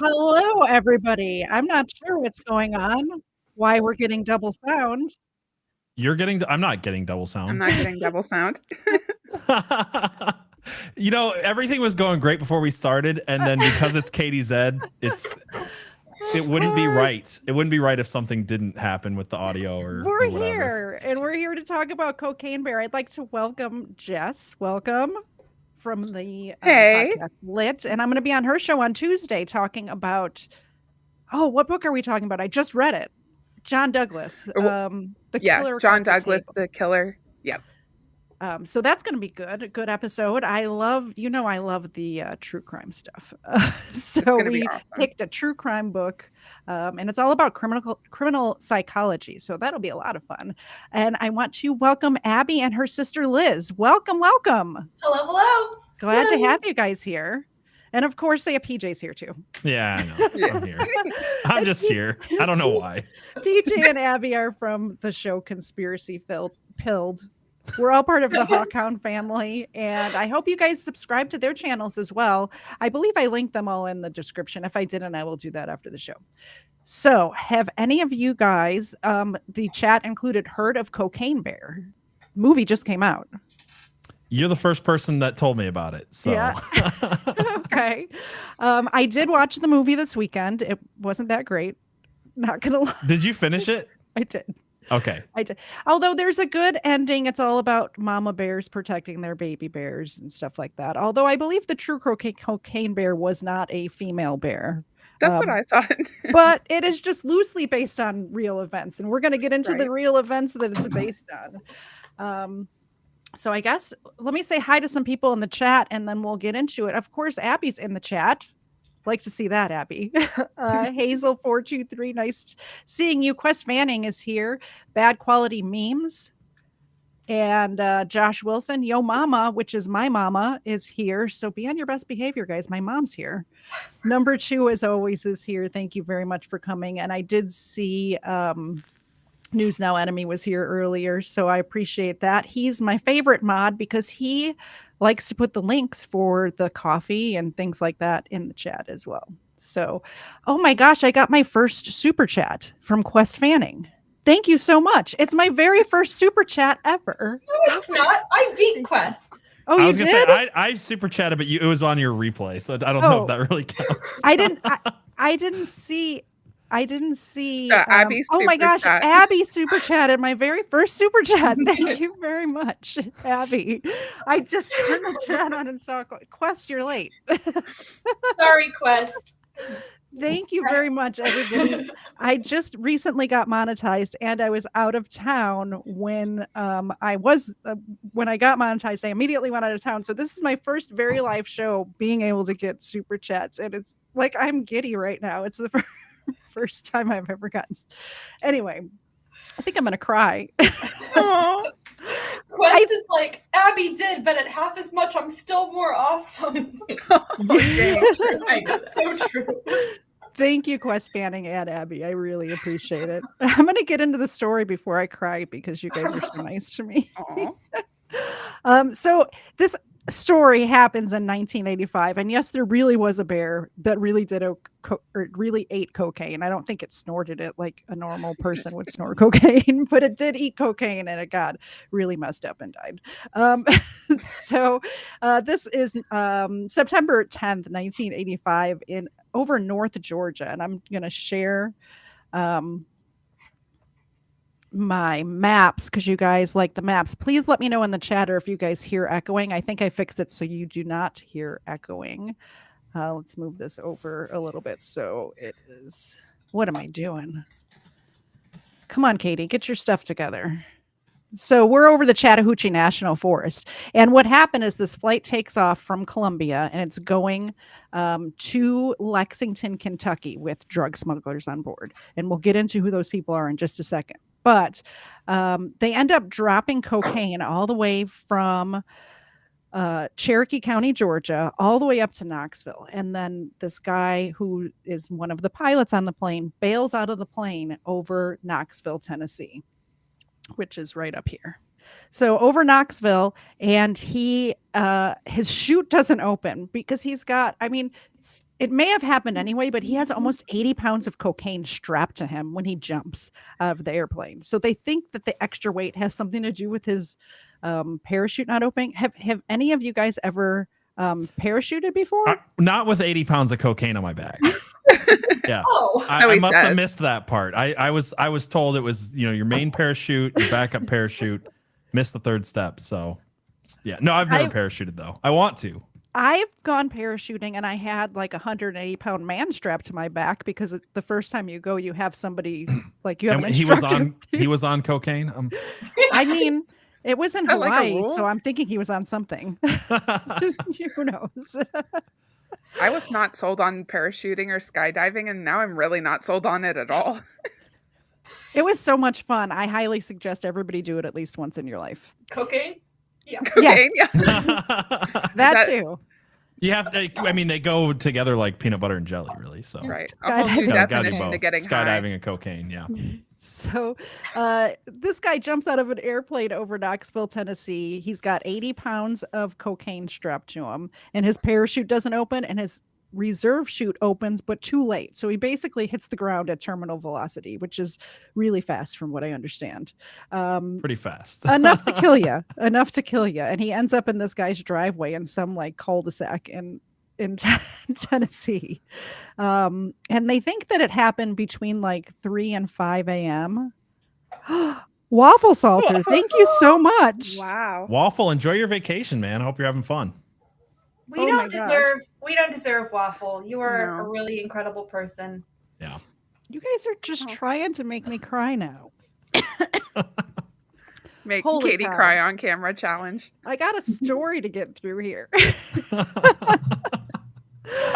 Hello, everybody. I'm not sure what's going on, why we're getting double sound. I'm not getting double I'm sound. not getting double sound. Everything was going great before we started, and then because it's Katie Zed, it wouldn't be right. It wouldn't be right if something didn't happen with the audio or We're whatever. here, and we're here to talk about Cocaine Bear. I'd like to welcome Jess. Welcome from the Hey. podcast Lit, and I'm going to be on her show on Tuesday talking about. Oh, what book are we talking about? I just read it. John Douglas, the killer. John Douglas, the killer. Yep. So that's going to be good. A good episode. I love the true crime stuff. So we picked a true crime book, and it's all about criminal psychology. So that'll be a lot of fun. And I want to welcome Abby and her sister Liz. Welcome. Hello. Glad to have you guys here. And of course, PJ's here too. Yeah, I know. I'm here. I'm just here. I don't know why. PJ and Abby are from the show Conspiracy Pilled. We're all part of the Hawkhound family, and I hope you guys subscribe to their channels as well. I believe I linked them all in the description. If I didn't, I will do that after the show. So, have any of you guys, the chat included, heard of Cocaine Bear? Movie just came out. You're the first person that told me about it. So. Yeah. Okay. I did watch the movie this weekend. It wasn't that great. Not gonna lie. Did you finish it? I did. Okay. I did. Although there's a good ending. It's all about mama bears protecting their baby bears and stuff like that. Although I believe the true cocaine bear was not a female bear. That's what I thought. But it is just loosely based on real events. And we're going to get into the real events that it's based on. So I guess let me say hi to some people in the chat and then we'll get into it. Of course, Abby's in the chat. Like to see that, Abby. Hazel423, nice seeing you. Quest Fanning is here. Bad Quality Memes. And Josh Wilson, Yo Mama, which is my mama, is here. So be on your best behavior, guys. My mom's here. Number 2, as always, is here. Thank you very much for coming. And I did see News Now Enemy was here earlier, so I appreciate that. He's my favorite mod because he likes to put the links for the coffee and things like that in the chat as well. So, oh my gosh, I got my first super chat from Quest Fanning. Thank you so much. It's my very first super chat ever. No, it's not. I beat Quest. Oh, you did? I was gonna say I super chatted, but it was on your replay, so I don't know if that really counts. I didn't see. Abby oh my gosh, chat. Abby super chatted my very first super chat. Thank you very much, Abby. I just turned the chat on and saw Quest. You're late. Sorry, Quest. Thank you very much, everybody. I just recently got monetized, and I was out of town when when I got monetized. I immediately went out of town. So this is my first very live show, being able to get super chats, and it's like I'm giddy right now. It's the first time I've ever gotten. Anyway, I think I'm gonna cry. Quest is like, Abby did, but at half as much, I'm still more awesome. That's so true. Thank you, Quest Fanning and Abby. I really appreciate it. I'm gonna get into the story before I cry because you guys are so nice to me. So this story happens in 1985, and yes, there really was a bear that really really ate cocaine. I don't think it snorted it like a normal person would snort cocaine, but it did eat cocaine, and it got really messed up and died. So this is September 10th, 1985 in over North Georgia, and I'm gonna share my maps because you guys like the maps. Please let me know in the chat or if you guys hear echoing. I think I fixed it so you do not hear echoing. Let's move this over a little bit so it is. What am I doing? Come on, Katie, get your stuff together. So we're over the Chattahoochee National Forest, and what happened is this flight takes off from Colombia and it's going to Lexington, Kentucky with drug smugglers on board, and we'll get into who those people are in just a second. But they end up dropping cocaine all the way from Cherokee County, Georgia, all the way up to Knoxville. And then this guy who is one of the pilots on the plane bails out of the plane over Knoxville, Tennessee, which is right up here. So over Knoxville, and his chute doesn't open because he's got, it may have happened anyway, but he has almost 80 pounds of cocaine strapped to him when he jumps out of the airplane. So they think that the extra weight has something to do with his parachute not opening. Have any of you guys ever parachuted before? Not with 80 pounds of cocaine on my back. Yeah. Oh, I must have missed that part. I was told it was, your main parachute, your backup parachute, missed the third step. So yeah. No, I've never parachuted though. I want to. I've gone parachuting and I had like 180-pound man strapped to my back because the first time you go, you have somebody like you have an instructor. He was on cocaine. I mean, it was in Hawaii, like so I'm thinking he was on something. Who knows? I was not sold on parachuting or skydiving, and now I'm really not sold on it at all. It was so much fun. I highly suggest everybody do it at least once in your life. cocaine? Yeah. Cocaine, Yes. yeah. That too. You have to, they go together like peanut butter and jelly, really. So Right. A whole new Skydiving. definition to getting skydiving high. and cocaine, yeah. So this guy jumps out of an airplane over Knoxville, Tennessee. He's got 80 pounds of cocaine strapped to him, and his parachute doesn't open, and his reserve chute opens, but too late. So he basically hits the ground at terminal velocity, which is really fast from what I understand. Pretty fast. enough to kill you. Enough to kill you. And he ends up in this guy's driveway in some like cul-de-sac in Tennessee. And they think that it happened between like 3 and 5 a.m. Waffle Salter, thank you so much. Wow. Waffle, enjoy your vacation, man. I hope you're having fun. We Oh my don't gosh. deserve Waffle. You are No. a really incredible person. Yeah. You guys are just trying to make me cry now. Make Holy Katie cow. cry on camera challenge. I got a story to get through here. I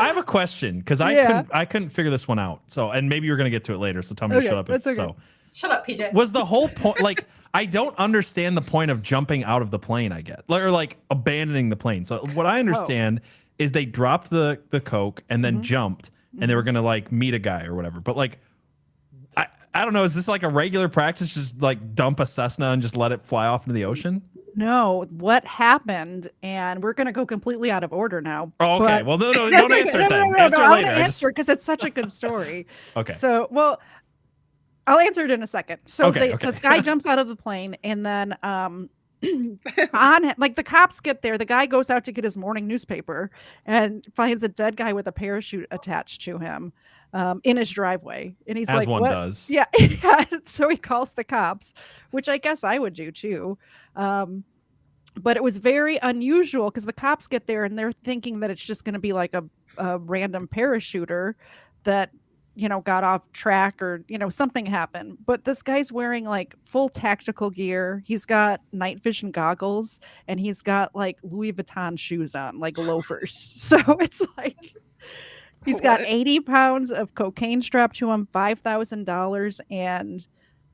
have a question because Yeah. I couldn't figure this one out. So, and maybe you're gonna get to it later. So tell me to Okay, shut up. that's okay. So, Shut up, PJ. was the whole point like I don't understand the point of jumping out of the plane? I get or like abandoning the plane. So what I understand is they dropped the coke and then jumped and they were gonna like meet a guy or whatever. But like I don't know. Is this like a regular practice? Just like dump a Cessna and just let it fly off into the ocean? No, what happened? And we're going to go completely out of order now. Oh, okay. but- Well, no, That's don't okay. answer No, it then. no, no, no, Answer I later. wanna I answer because it's such a good story. Okay. So, well, I'll answer it in a second. So Okay, this guy jumps out of the plane and then on like the cops get there, the guy goes out to get his morning newspaper and finds a dead guy with a parachute attached to him in his driveway. And he's As like, one what? does. Yeah, yeah. So he calls the cops, which I guess I would do too. But it was very unusual because the cops get there and they're thinking that it's just going to be like a random parachuter that, got off track or, something happened. But this guy's wearing like full tactical gear. He's got night vision goggles and he's got like Louis Vuitton shoes on, like loafers. So it's like he's got 80 pounds of cocaine strapped to him, $5,000 and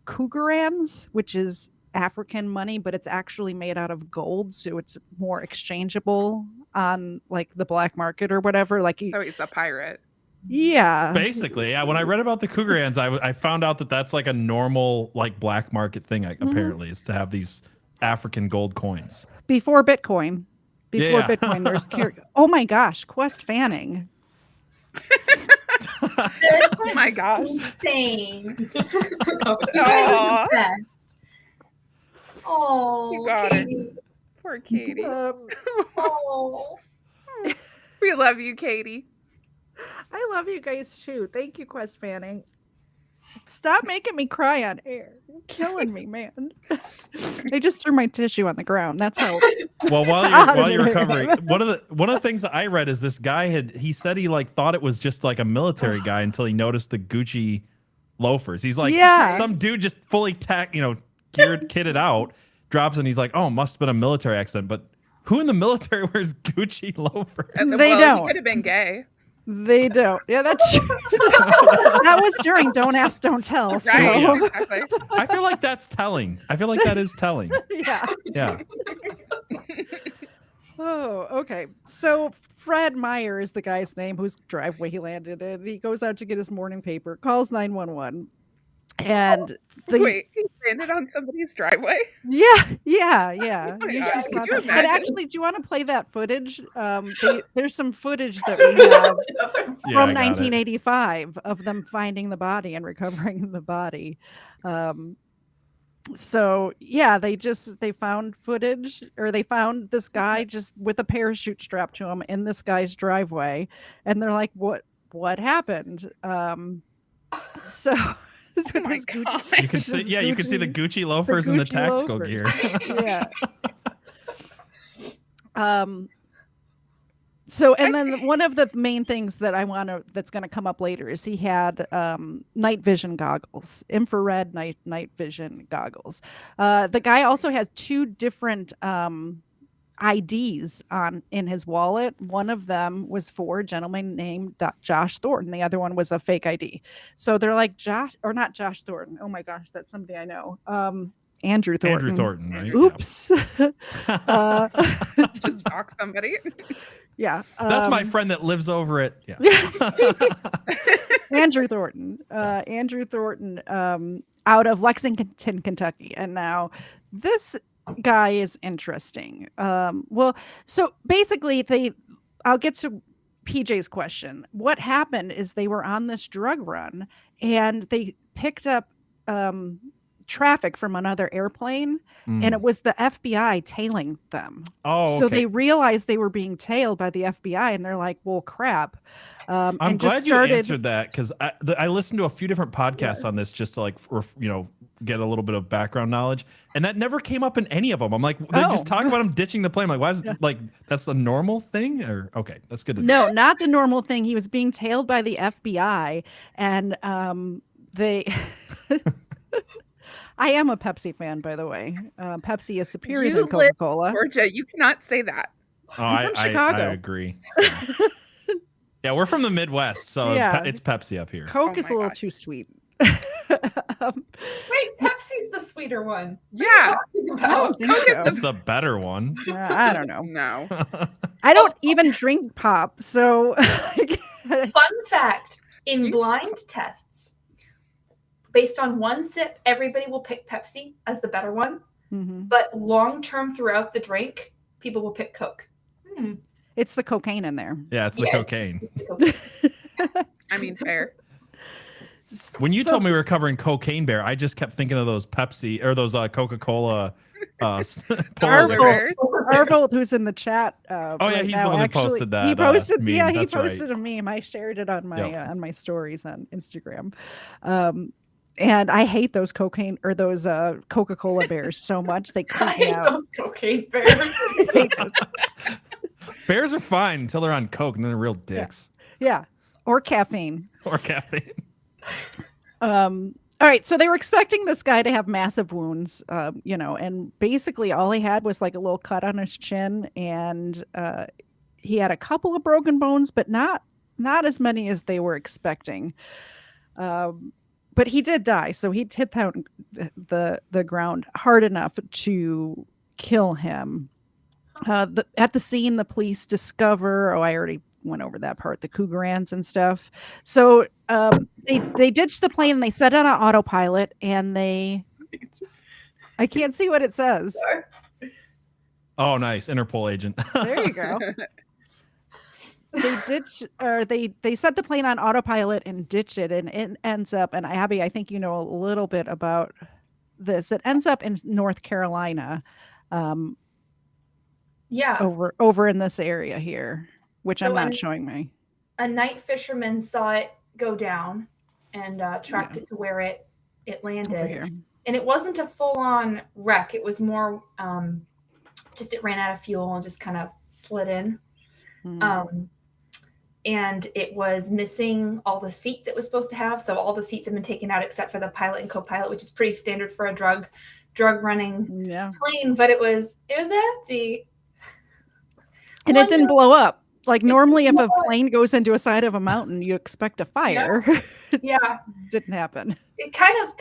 Cougarans, which is African money, but it's actually made out of gold, so it's more exchangeable on like the black market or whatever. Like, So he's a pirate. yeah, Basically, yeah. When I read about the Cougarans, I found out that that's like a normal like black market thing. Apparently, is to have these African gold coins. before Bitcoin. Before Yeah. Bitcoin, there's oh my gosh, Quest Fanning. Oh my gosh. Insane. You guys Aw. are the best. Oh, You got it. Katie. Poor Katie. Oh. We love you, Katie. I love you guys too. Thank you, Quest Fanning. Stop making me cry on air. You're killing me, man. They just threw my tissue on the ground. That's how. Well, while you're recovering, one of the things that I read is this guy he said he like thought it was just like a military guy until he noticed the Gucci loafers. He's like, Yeah. some dude just fully geared, kitted out, drops and he's like, oh, must have been a military accident. But who in the military wears Gucci loafers? They don't. He could have been gay. They don't. Yeah, that's true. That was during Don't Ask, Don't Tell. So. Right. Yeah. Exactly. I feel like that's telling. I feel like that is telling. Yeah. Yeah. Oh, okay. So Fred Meyer is the guy's name whose driveway he landed in. He goes out to get his morning paper, calls 911. And Wait, he landed on somebody's driveway? yeah. Oh my You God, just could thought you that. And imagine? actually, do you want to play that footage? There's some footage that we have Yeah, I from got it. 1985 of them finding the body and recovering the body. So yeah, they found footage, or they found this guy just with a parachute strapped to him in this guy's driveway, and they're like, what happened? So it's Oh with my his Gucci, God. You can see, you can see the Gucci loafers and the Gucci tactical loafers. gear. Yeah. So, and then one of the main things that that's going to come up later is he had night vision goggles, infrared night vision goggles. The guy also has 2 different IDs in his wallet. One of them was for a gentleman named Josh Thornton. The other one was a fake ID. So they're like, not Josh Thornton. Oh my gosh, that's somebody I know. Andrew Thornton. Andrew Thornton, right? Oops. Just dox somebody. Yeah. That's my friend that lives over it. Yeah. Andrew Thornton. Andrew Thornton out of Lexington, Kentucky. And now this guy is interesting. Well, so basically I'll get to PJ's question. What happened is they were on this drug run and they picked up traffic from another airplane, and it was the FBI tailing them. Oh, so okay. they realized they were being tailed by the FBI, and they're like, well, crap. I'm glad you answered that, because I listened to a few different podcasts on this just to get a little bit of background knowledge, and that never came up in any of them. I'm like, they just talk about him ditching the plane. I'm like, why is that's the normal thing? Or okay, that's good to know. No, not the normal thing. He was being tailed by the FBI, and they I am a Pepsi fan, by the way. Pepsi is superior than Coca-Cola. Georgia, you cannot say that. Oh, I'm from Chicago. I agree. Yeah, we're from the Midwest, so it's Pepsi up here. Coke is a little too sweet. Wait, Pepsi's the sweeter one. Yeah. It's the better one. I don't know. No. I don't even drink pop, so. Fun fact, in blind tests, based on one sip, everybody will pick Pepsi as the better one. Mm-hmm. But long-term throughout the drink, people will pick Coke. It's the cocaine in there. Yeah, it's the cocaine. I mean, fair. When you told me we were covering Cocaine Bear, I just kept thinking of those Pepsi or those Coca-Cola. Arvold, who's in the chat. He's the one that posted that. He posted, meme. He posted a meme. I shared it on my stories on Instagram. And I hate those cocaine or those Coca-Cola bears so much. They creep me out. Those cocaine bears. Bears are fine until they're on Coke, and then they're real dicks. Yeah. Or caffeine. All right, so they were expecting this guy to have massive wounds, and basically all he had was like a little cut on his chin, and he had a couple of broken bones, but not as many as they were expecting. But he did die, so he hit the ground hard enough to kill him. At the scene, the police discover, I already went over that part, the Cougarans and stuff. So they ditched the plane and they set it on autopilot, and I can't see what it says. Oh, nice. Interpol agent. There you go. They set the plane on autopilot and ditch it, and it ends up, and Abby, I think you know a little bit about this. It ends up in North Carolina. Over in this area here, which I'm not showing me. A night fisherman saw it go down and tracked it to where it landed. And it wasn't a full-on wreck. It was more just it ran out of fuel and just kind of slid in. And it was missing all the seats it was supposed to have. So all the seats have been taken out except for the pilot and co-pilot, which is pretty standard for a drug running plane. But it was empty. And it didn't blow up. Like normally if a plane goes into a side of a mountain, you expect a fire. Yeah. Didn't happen. It kind of,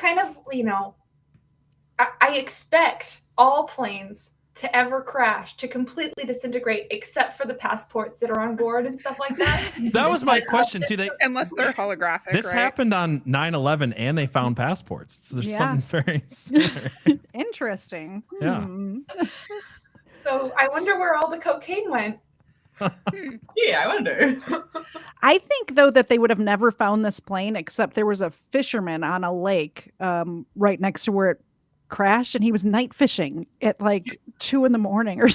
I expect all planes to ever crash, to completely disintegrate, except for the passports that are on board and stuff like that. That was my question too. Unless they're holographic. This right? happened on 9/11 and they found passports. So there's something very similar. Interesting. Yeah. So I wonder where all the cocaine went. Yeah, I wonder. I think though that they would have never found this plane, except there was a fisherman on a lake right next to where it crashed, and he was night fishing at like 2 a.m. or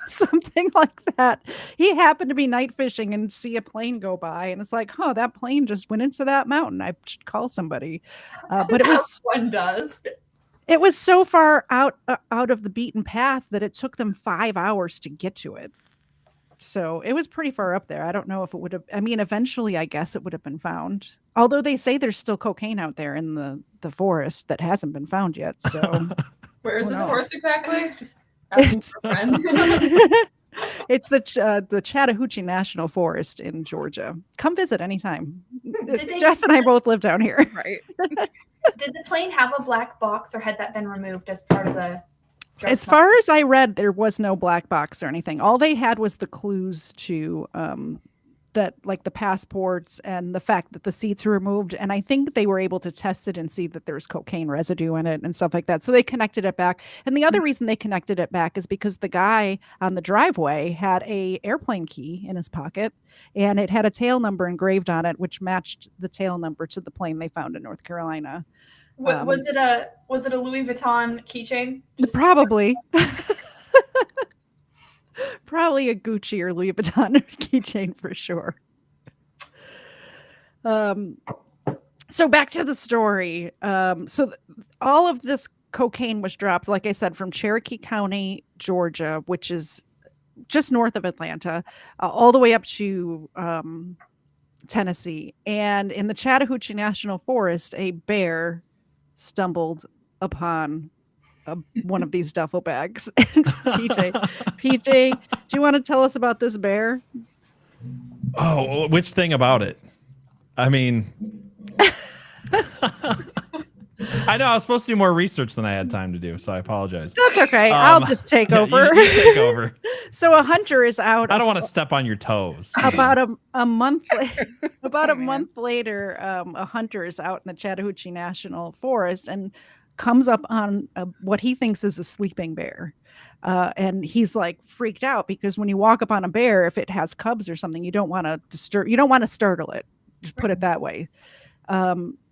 something like that. He happened to be night fishing and see a plane go by, and it's like, oh, that plane just went into that mountain. I should call somebody. But it was one does. It was so far out of the beaten path that it took them 5 hours to get to it. So it was pretty far up there. I don't know if it would have, I mean, eventually I guess it would have been found. Although they say there's still cocaine out there in the forest that hasn't been found yet. So Where is Who this knows? forest exactly? Just It's- asking for a friend. it's the Chattahoochee National Forest in Georgia. Come visit anytime. Did they- Jess and I both live down here. Right. Did the plane have a black box, or had that been removed as part of the drug As far as I read, there was no black box or anything. All they had was the clues to that, like the passports and the fact that the seats were removed. And I think they were able to test it and see that there's cocaine residue in it and stuff like that. So they connected it back. And the other reason they connected it back is because the guy on the driveway had a airplane key in his pocket, and it had a tail number engraved on it, which matched the tail number to the plane they found in North Carolina. Was it a Louis Vuitton keychain? Probably. Probably a Gucci or Louis Vuitton keychain for sure. So back to the story. All of this cocaine was dropped, like I said, from Cherokee County, Georgia, which is just north of Atlanta, all the way up to Tennessee. And in the Chattahoochee National Forest, a bear stumbled upon one of these duffel bags. PJ, do you want to tell us about this bear? Oh, which thing about it? I mean, I know I was supposed to do more research than I had time to do, so I apologize. That's okay. I'll just take over. You take over. So a hunter is out. I don't want to step on your toes. About a month month later, a hunter is out in the Chattahoochee National Forest and comes up on what he thinks is a sleeping bear. And he's like freaked out because when you walk up on a bear, if it has cubs or something, you don't want to startle it. Just put it that way.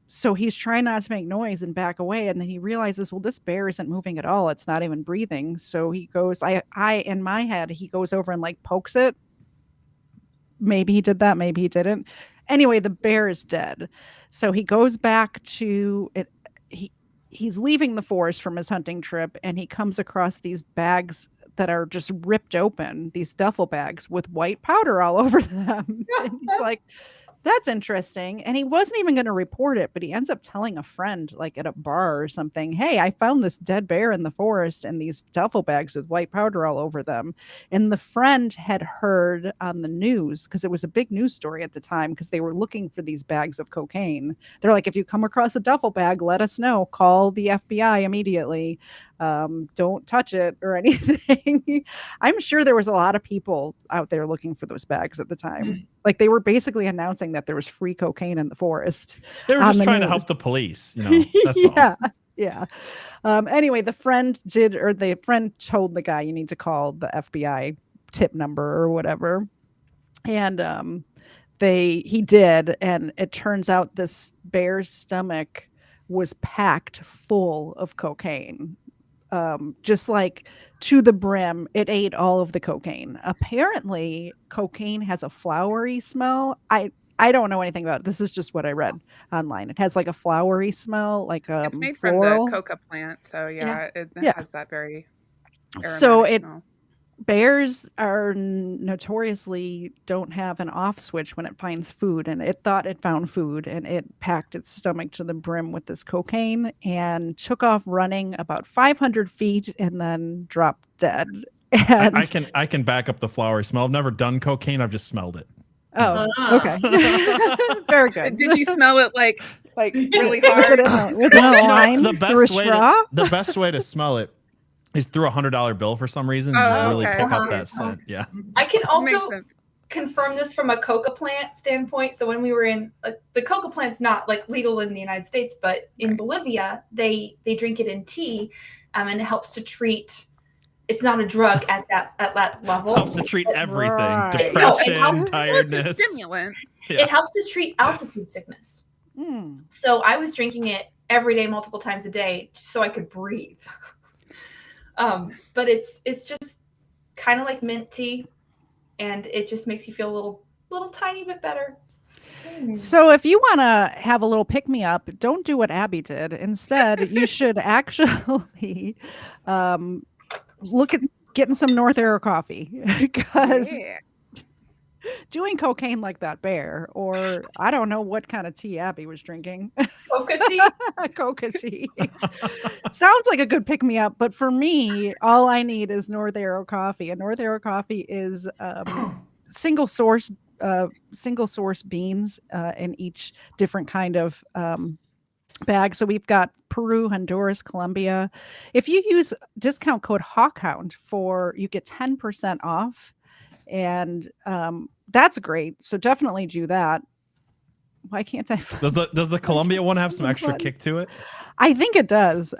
So he's trying not to make noise and back away. And then he realizes, well, this bear isn't moving at all. It's not even breathing. So he goes, in my head, he goes over and like pokes it. Maybe he did that. Maybe he didn't. Anyway, the bear is dead. So he goes back to it. He's leaving the forest from his hunting trip, and he comes across these bags that are just ripped open, these duffel bags with white powder all over them. And he's like, that's interesting. And he wasn't even going to report it, but he ends up telling a friend, like at a bar or something, hey, I found this dead bear in the forest and these duffel bags with white powder all over them. And the friend had heard on the news, because it was a big news story at the time, because they were looking for these bags of cocaine. They're like, if you come across a duffel bag, let us know. Call the FBI immediately. Don't touch it or anything. I'm sure there was a lot of people out there looking for those bags at the time. Like they were basically announcing that there was free cocaine in the forest. They were just trying to news. help the police, you know. That's all. Yeah. Anyway, the friend told the guy, you need to call the FBI tip number or whatever. And he did, and it turns out this bear's stomach was packed full of cocaine. Just like to the brim. It ate all of the cocaine. Apparently, cocaine has a flowery smell. I don't know anything about it. This is just what I read online. It has like a flowery smell, like It's made floral. from the coca plant, so it Yeah. has that very So aromatic smell. bears are notoriously don't have an off switch when it finds food, and it thought it found food, and it packed its stomach to the brim with this cocaine and took off running about 500 feet and then dropped dead. And I can back up the flowery smell. I've never done cocaine. I've just smelled it. oh, Ah. okay. Very good. Did you smell it like really Was hard? it a line the through a straw? best way to smell it He's threw $100 bill for some reason. Oh, Just really okay. pick up that scent. Yeah. I can Makes also sense. confirm this from a coca plant standpoint. So when we were in the coca plant's not like legal in the United States, but in Bolivia, they drink it in tea, and it helps to treat. It's not a drug at that level. Helps to treat everything. Right. Depression, helps- Well, tiredness. it's a stimulant. Yeah. It helps to treat altitude sickness. Mm. So I was drinking it every day, multiple times a day, so I could breathe. But it's just kind of like mint tea, and it just makes you feel a little tiny bit better. So if you want to have a little pick me up, don't do what Abby did. Instead, you should actually look at getting some North Arrow coffee, because Yeah. doing cocaine like that bear, or I don't know what kind of tea Abby was drinking, Coca tea. coca tea, sounds like a good pick me up. But for me, all I need is North Arrow coffee, and North Arrow coffee is single source beans in each different kind of bag. So we've got Peru, Honduras, Colombia. If you use discount code HAWKHOUND you get 10% off, and that's great. So definitely do that. Why can't I? Does the Colombia one have some extra kick to it? I think it does.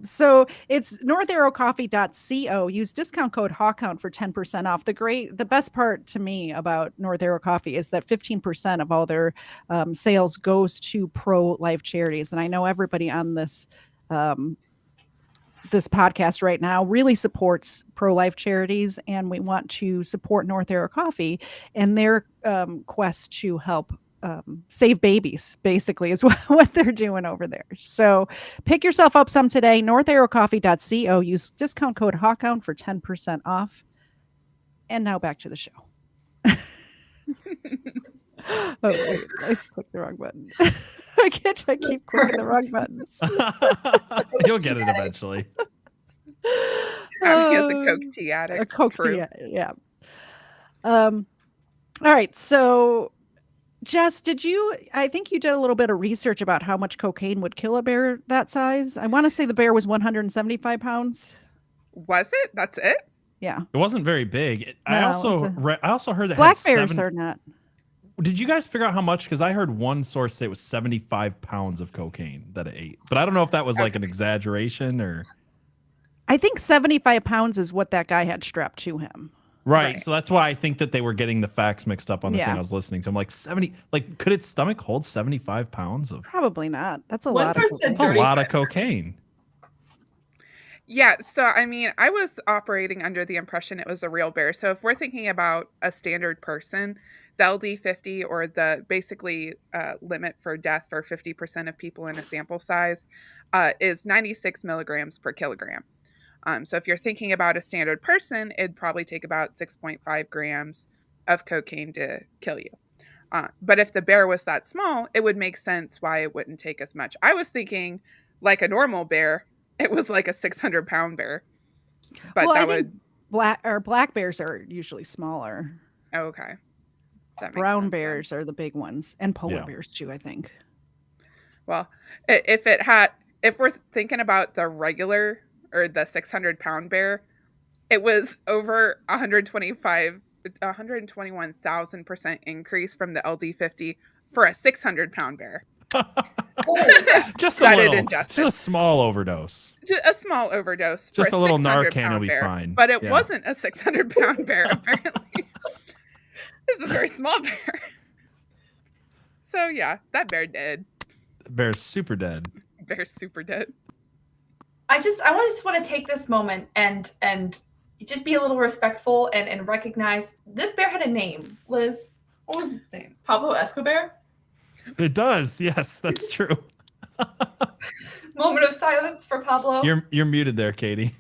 So it's northarrowcoffee.co. Use discount code HAWKHOUND for 10% off. The best part to me about North Arrow Coffee is that 15% of all their sales goes to pro-life charities. And I know everybody on this podcast right now really supports pro-life charities, and we want to support North Arrow Coffee and their quest to help save babies, basically, is what they're doing over there. So pick yourself up some today. northarrowcoffee.co. Use discount code HAWKHOUND for 10% off. And now back to the show. Oh, wait, I clicked the wrong button. I keep clicking the wrong buttons. You'll get it eventually. Abby is a Coke tea addict. A Coke Proof. tea, yeah. All right, so Jess, I think you did a little bit of research about how much cocaine would kill a bear that size. I want to say the bear was 175 pounds. Was it? That's it? Yeah. It wasn't very big. I No, also heard that Black bears are not. Did you guys figure out how much? Because I heard one source say it was 75 pounds of cocaine that it ate, but I don't know if that was like an exaggeration or. I think 75 pounds is what that guy had strapped to him. Right. So that's why I think that they were getting the facts mixed up on the thing Yeah. I was listening to. I'm like 70, like could its stomach hold 75 pounds of? Probably not. That's a 1% lot of cocaine. That's a lot of cocaine. Yeah, so I mean, I was operating under the impression it was a real bear. So if we're thinking about a standard person, the LD50, or the basically limit for death for 50% of people in a sample size, is 96 milligrams per kilogram. So if you're thinking about a standard person, it'd probably take about 6.5 grams of cocaine to kill you. But if the bear was that small, it would make sense why it wouldn't take as much. I was thinking like a normal bear, it was like a 600-pound bear. But Well, that I think would... black bears are usually smaller. Oh, okay. That makes Brown sense, bears then. are the big ones, and polar Yeah. bears too, I think. Well, if we're thinking about the regular or the 600-pound bear, it was over 121,000% increase from the LD50 for a 600-pound bear. Just a That it little, ingested. just a small overdose. A small overdose. Just for a little 600 Narcan will pound be bear, fine. But it Yeah. wasn't a 600-pound bear, apparently. This is a very small bear. So yeah, that bear dead. The bear's super dead. Bear's super dead. I just want to take this moment and just be a little respectful and recognize this bear had a name. Liz, What was its name? Pablo Escobar? It does. Yes, that's true. moment of silence for Pablo. You're muted there, Katie.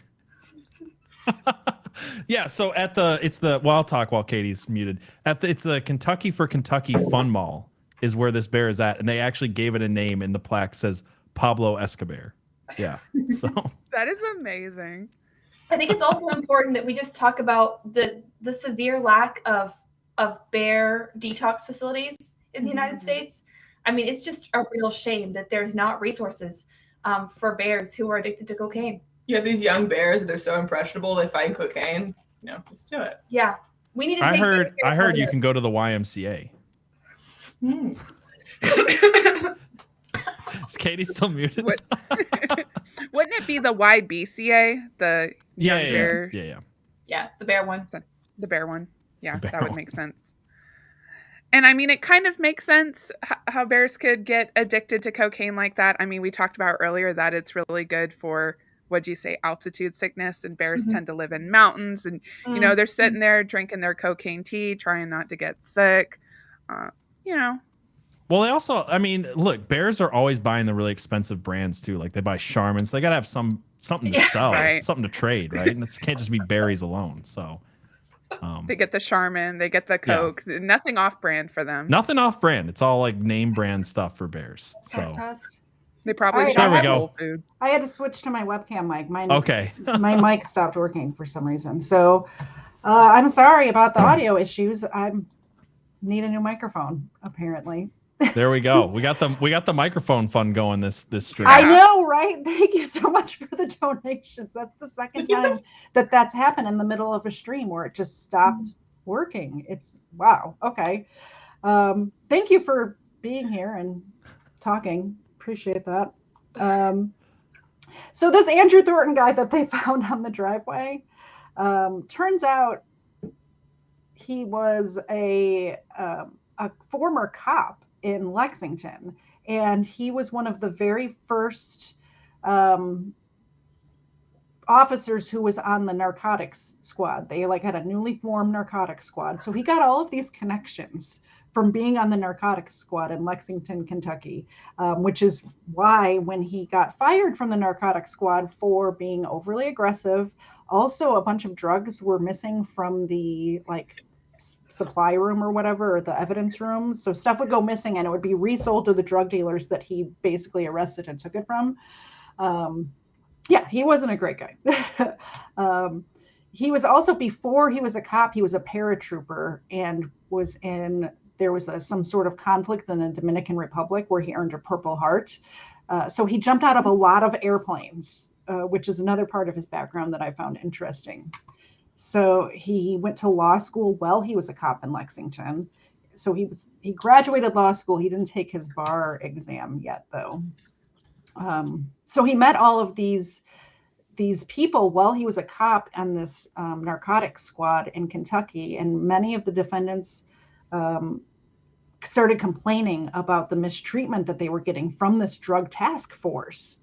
Yeah, so I'll talk while Katie's muted. It's the Kentucky for Kentucky Fun Mall is where this bear is at, and they actually gave it a name, and the plaque says Pablo Escobar. Yeah. So That is amazing. I think it's also important that we just talk about the severe lack of bear detox facilities in the United States. I mean, it's just a real shame that there's not resources for bears who are addicted to cocaine. You have these young bears, they're so impressionable, they find cocaine. Just do it. Yeah. We need to I take heard you can go to the YMCA. Is Katie still muted? Wouldn't it be the YBCA? The bear? Yeah, the bear one. The bear one. Yeah, bear that would one. make sense. And I mean, it kind of makes sense how bears could get addicted to cocaine like that. I mean, we talked about earlier that it's really good for, what'd you say, altitude sickness, and bears tend to live in mountains, and they're sitting there drinking their cocaine tea, trying not to get sick. Well, they also, I mean, look, bears are always buying the really expensive brands too. Like they buy Charmin, so they gotta have something to sell, something to trade, right? And it can't just be berries alone. So they get the Charmin, they get the Coke, nothing off-brand for them. Nothing off-brand. It's all like name brand stuff for bears. So they probably there we go. Whole Food. I had to switch to my webcam mic. My mic stopped working for some reason. So I'm sorry about the audio issues. I need a new microphone, apparently. There we go. We got the microphone fund going this stream. I know, right? Thank you so much for the donations. That's the second time that's happened in the middle of a stream where it just stopped working. It's wow. Okay. Thank you for being here and talking. Appreciate that. So this Andrew Thornton guy that they found on the driveway, turns out he was a former cop in Lexington, and he was one of the very first officers who was on the narcotics squad. They had a newly formed narcotics squad, so he got all of these connections from being on the narcotics squad in Lexington, Kentucky, which is why when he got fired from the narcotics squad for being overly aggressive, also a bunch of drugs were missing from the supply room or whatever, or the evidence room. So stuff would go missing and it would be resold to the drug dealers that he basically arrested and took it from. He wasn't a great guy. He was also, before he was a cop, he was a paratrooper and there was some sort of conflict in the Dominican Republic where he earned a Purple Heart. So he jumped out of a lot of airplanes, which is another part of his background that I found interesting. So he went to law school while he was a cop in Lexington. So he graduated law school. He didn't take his bar exam yet, though. So he met all of these people while he was a cop on this narcotics squad in Kentucky, and many of the defendants started complaining about the mistreatment that they were getting from this drug task force.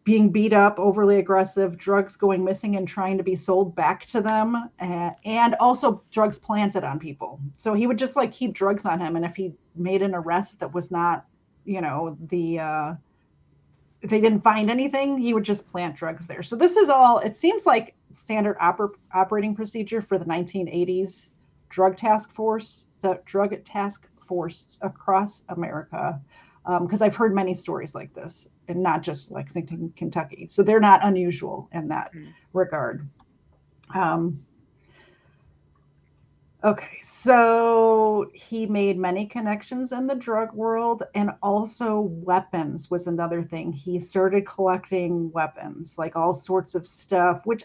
Being beat up, overly aggressive, drugs going missing and trying to be sold back to them, and also drugs planted on people. So he would just keep drugs on him, and if he made an arrest that was not, if they didn't find anything, he would just plant drugs there. So this is all, it seems like standard operating procedure for the 1980s drug task force across America. Because I've heard many stories like this, and not just Lexington, Kentucky. So they're not unusual in that regard. Okay, so he made many connections in the drug world, and also weapons was another thing. He started collecting weapons, all sorts of stuff, which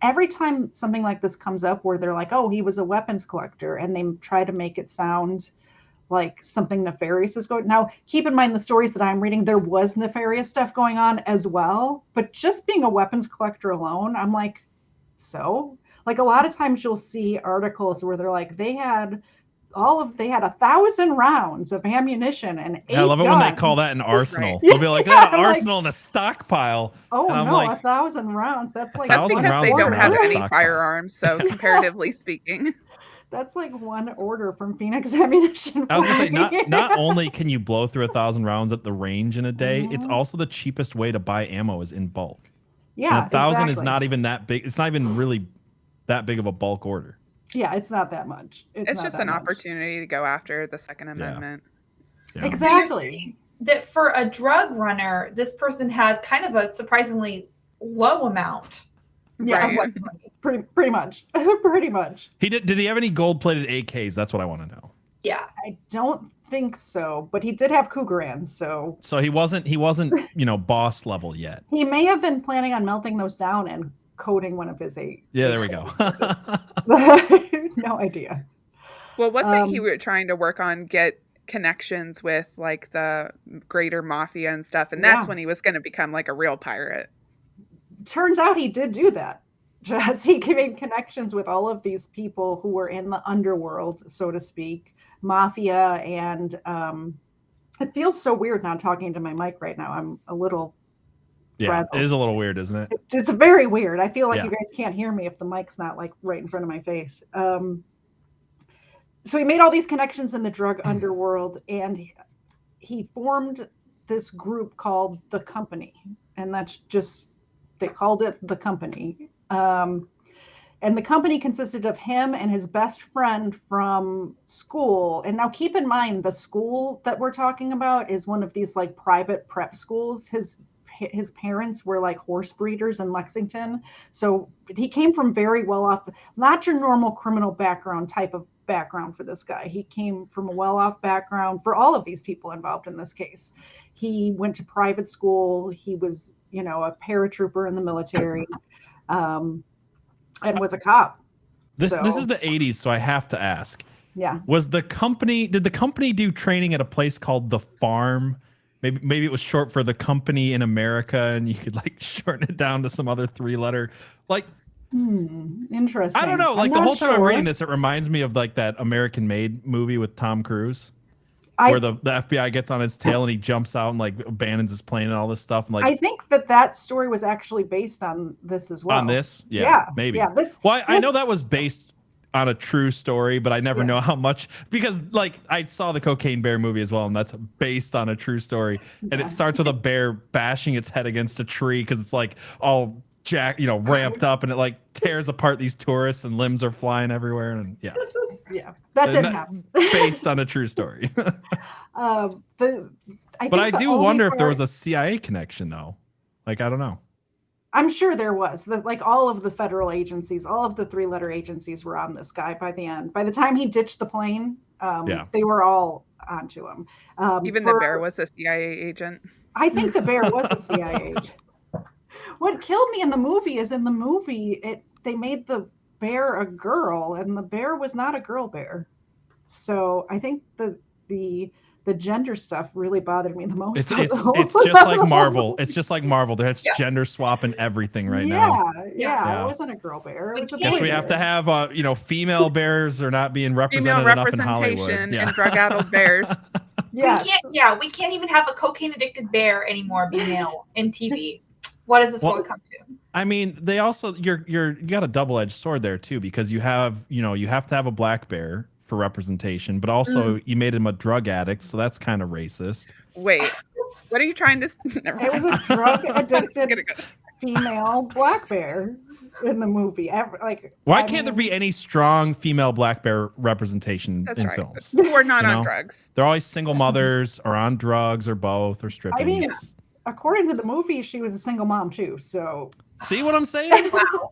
every time something like this comes up where they're like, oh, he was a weapons collector, and they try to make it sound like something nefarious is going. Now, keep in mind the stories that I'm reading, there was nefarious stuff going on as well, but just being a weapons collector alone, I'm like, so? A lot of times you'll see articles where they're like, they had 1,000 rounds of ammunition and 8 I love it guns. when they call that an arsenal. They'll be like, they had an arsenal and a stockpile. Oh, and I'm no, like, 1,000 rounds. That's That's because they don't have any firearms, so comparatively speaking. That's one order from Phoenix Ammunition. I was going to say, not only can you blow through 1,000 rounds at the range in a day, it's also the cheapest way to buy ammo is in bulk. Yeah, and 1,000 is not even that big. It's not even really that big of a bulk order. Yeah, it's not that much. It's just an opportunity to go after the Second Amendment. Yeah. Exactly. That for a drug runner, this person had kind of a surprisingly low amount. Yeah, Right. pretty much. Pretty much. Did he have any gold-plated AKs? That's what I want to know. Yeah. I don't think so, but he did have Cougarans, so he wasn't boss level yet. he may have been planning on melting those down and coating one of his 8. Yeah, there we go. No idea. Well, wasn't he trying to work on get connections with like the greater mafia and stuff, and that's when he was going to become like a real pirate? Turns out he did do that. Just he made connections with all of these people who were in the underworld, so to speak, mafia, and it feels so weird not talking to my mic right now. I'm a little frazzled. It is a little weird, isn't it? It's very weird. I feel like you guys can't hear me if the mic's not like right in front of my face. So he made all these connections in the drug underworld, and he formed this group called the Company, and that's just, they called it the Company. And the Company consisted of him and his best friend from school. And now keep in mind, the school that we're talking about is one of these like private prep schools. His parents were like horse breeders in Lexington. So he came from very well off, not your normal criminal background type of background for this guy. He came from a well-off background for all of these people involved in this case. He went to private school. He was, a paratrooper in the military, and was a cop. This is the 80s, so I have to ask. Yeah. Did the company do training at a place called The Farm? Maybe it was short for The Company in America, and you could like shorten it down to some other 3-letter. Like, interesting. I don't know. Like the whole time I'm reading this, it reminds me of like that American Made movie with Tom Cruise, where the FBI gets on his tail and he jumps out and like abandons his plane and all this stuff. And like, I think that story was actually based on this as well. On this, yeah, maybe. Yeah, I know that was based on a true story, but I never know how much, because like I saw the Cocaine Bear movie as well, and that's based on a true story. And it starts with a bear bashing its head against a tree because it's like all ramped up, and it like tears apart these tourists and limbs are flying everywhere. And that didn't happen. Based on a true story. I do wonder if there was a CIA connection though. Like, I don't know. I'm sure there was. Like all of the federal agencies, all of the 3-letter agencies were on this guy by the end. By the time he ditched the plane, they were all onto him. Even the bear was a CIA agent. I think the bear was a CIA agent. What killed me in the movie is they made the bear a girl, and the bear was not a girl bear. So I think the gender stuff really bothered me the most. It's just like Marvel. It's just like Marvel. There's gender swap and everything right now. Yeah. It wasn't a girl bear. It was a guess we have to have female bears are not being represented enough in Hollywood. Representation and drug-addled bears. We can't even have a cocaine-addicted bear anymore be male in TV. What does this world come to? I mean, they also you got a double-edged sword there too, because you have to have a black bear for representation, but also you made him a drug addict, so that's kind of racist. Wait, what are you trying to? It was a drug addicted female black bear in the movie. Why can't there be any strong female black bear representation in films? We're not on drugs. They're always single mothers or on drugs or both or stripping. I mean, according to the movie, she was a single mom too. So see what I'm saying? Wow.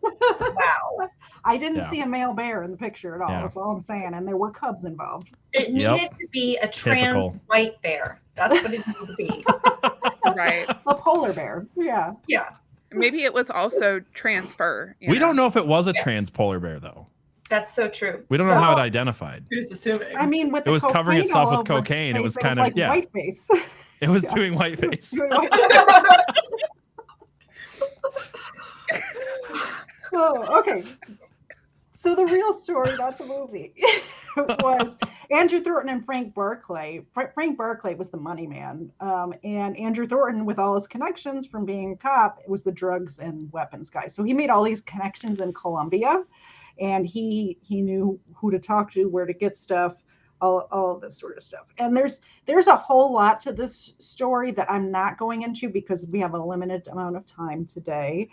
I didn't see a male bear in the picture at all. That's all I'm saying. And there were cubs involved. It needed to be a trans white bear. That's what it needed to be. Right. A polar bear. Yeah. Yeah. Maybe it was also transfer. We don't know if it was a trans polar bear though. That's so true. We don't know how it identified. Who's assuming? I mean, it was covering itself with cocaine. It was kind of white face. It was doing whiteface. Oh, okay. So the real story, not the movie, was Andrew Thornton and Frank Barclay. Frank Barclay was the money man, and Andrew Thornton, with all his connections from being a cop, was the drugs and weapons guy. So he made all these connections in Colombia, and he knew who to talk to, where to get stuff, all of this sort of stuff. And there's a whole lot to this story that I'm not going into because we have a limited amount of time today.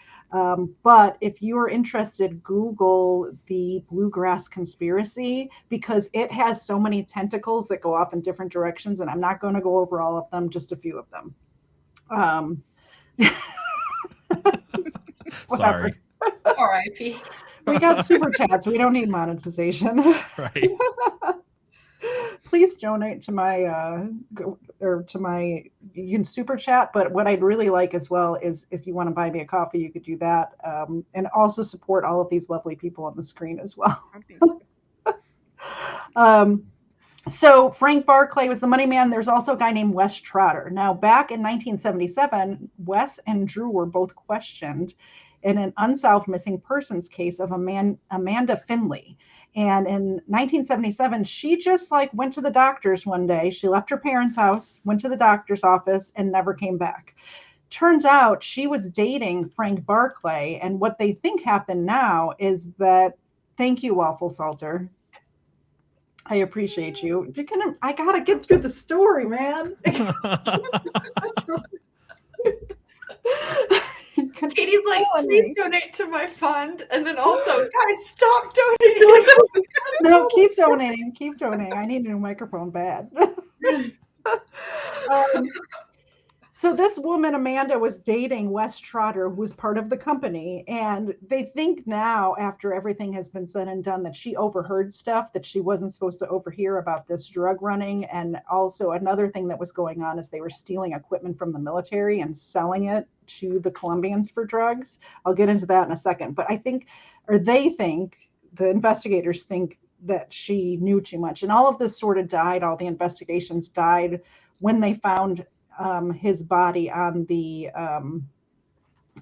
But if you are interested, Google the Bluegrass Conspiracy, because it has so many tentacles that go off in different directions, and I'm not going to go over all of them, just a few of them. Sorry. R.I.P. We got super chats. We don't need monetization. Right. Please donate to my you can super chat, but what I'd really like as well is if you want to buy me a coffee, you could do that, and also support all of these lovely people on the screen as well. So Frank Barclay was the money man. There's also a guy named Wes Trotter. Now, back in 1977, Wes and Drew were both questioned in an unsolved missing persons case of Amanda Finley. And in 1977, she just went to the doctor's one day. She left her parents' house, went to the doctor's office, and never came back. Turns out she was dating Frank Barclay. And what they think happened now is that, thank you, Waffle Salter. I appreciate you. I gotta get through the story, man. Katie's like, please donate to my fund, and then also, guys, stop donating. No, keep donating. Keep donating. I need a new microphone bad. So this woman, Amanda, was dating Wes Trotter, who was part of the company. And they think now, after everything has been said and done, that she overheard stuff that she wasn't supposed to overhear about this drug running. And also another thing that was going on is they were stealing equipment from the military and selling it to the Colombians for drugs. I'll get into that in a second. But they think, the investigators think that she knew too much. And all of this sort of died. All the investigations died when they found his body on the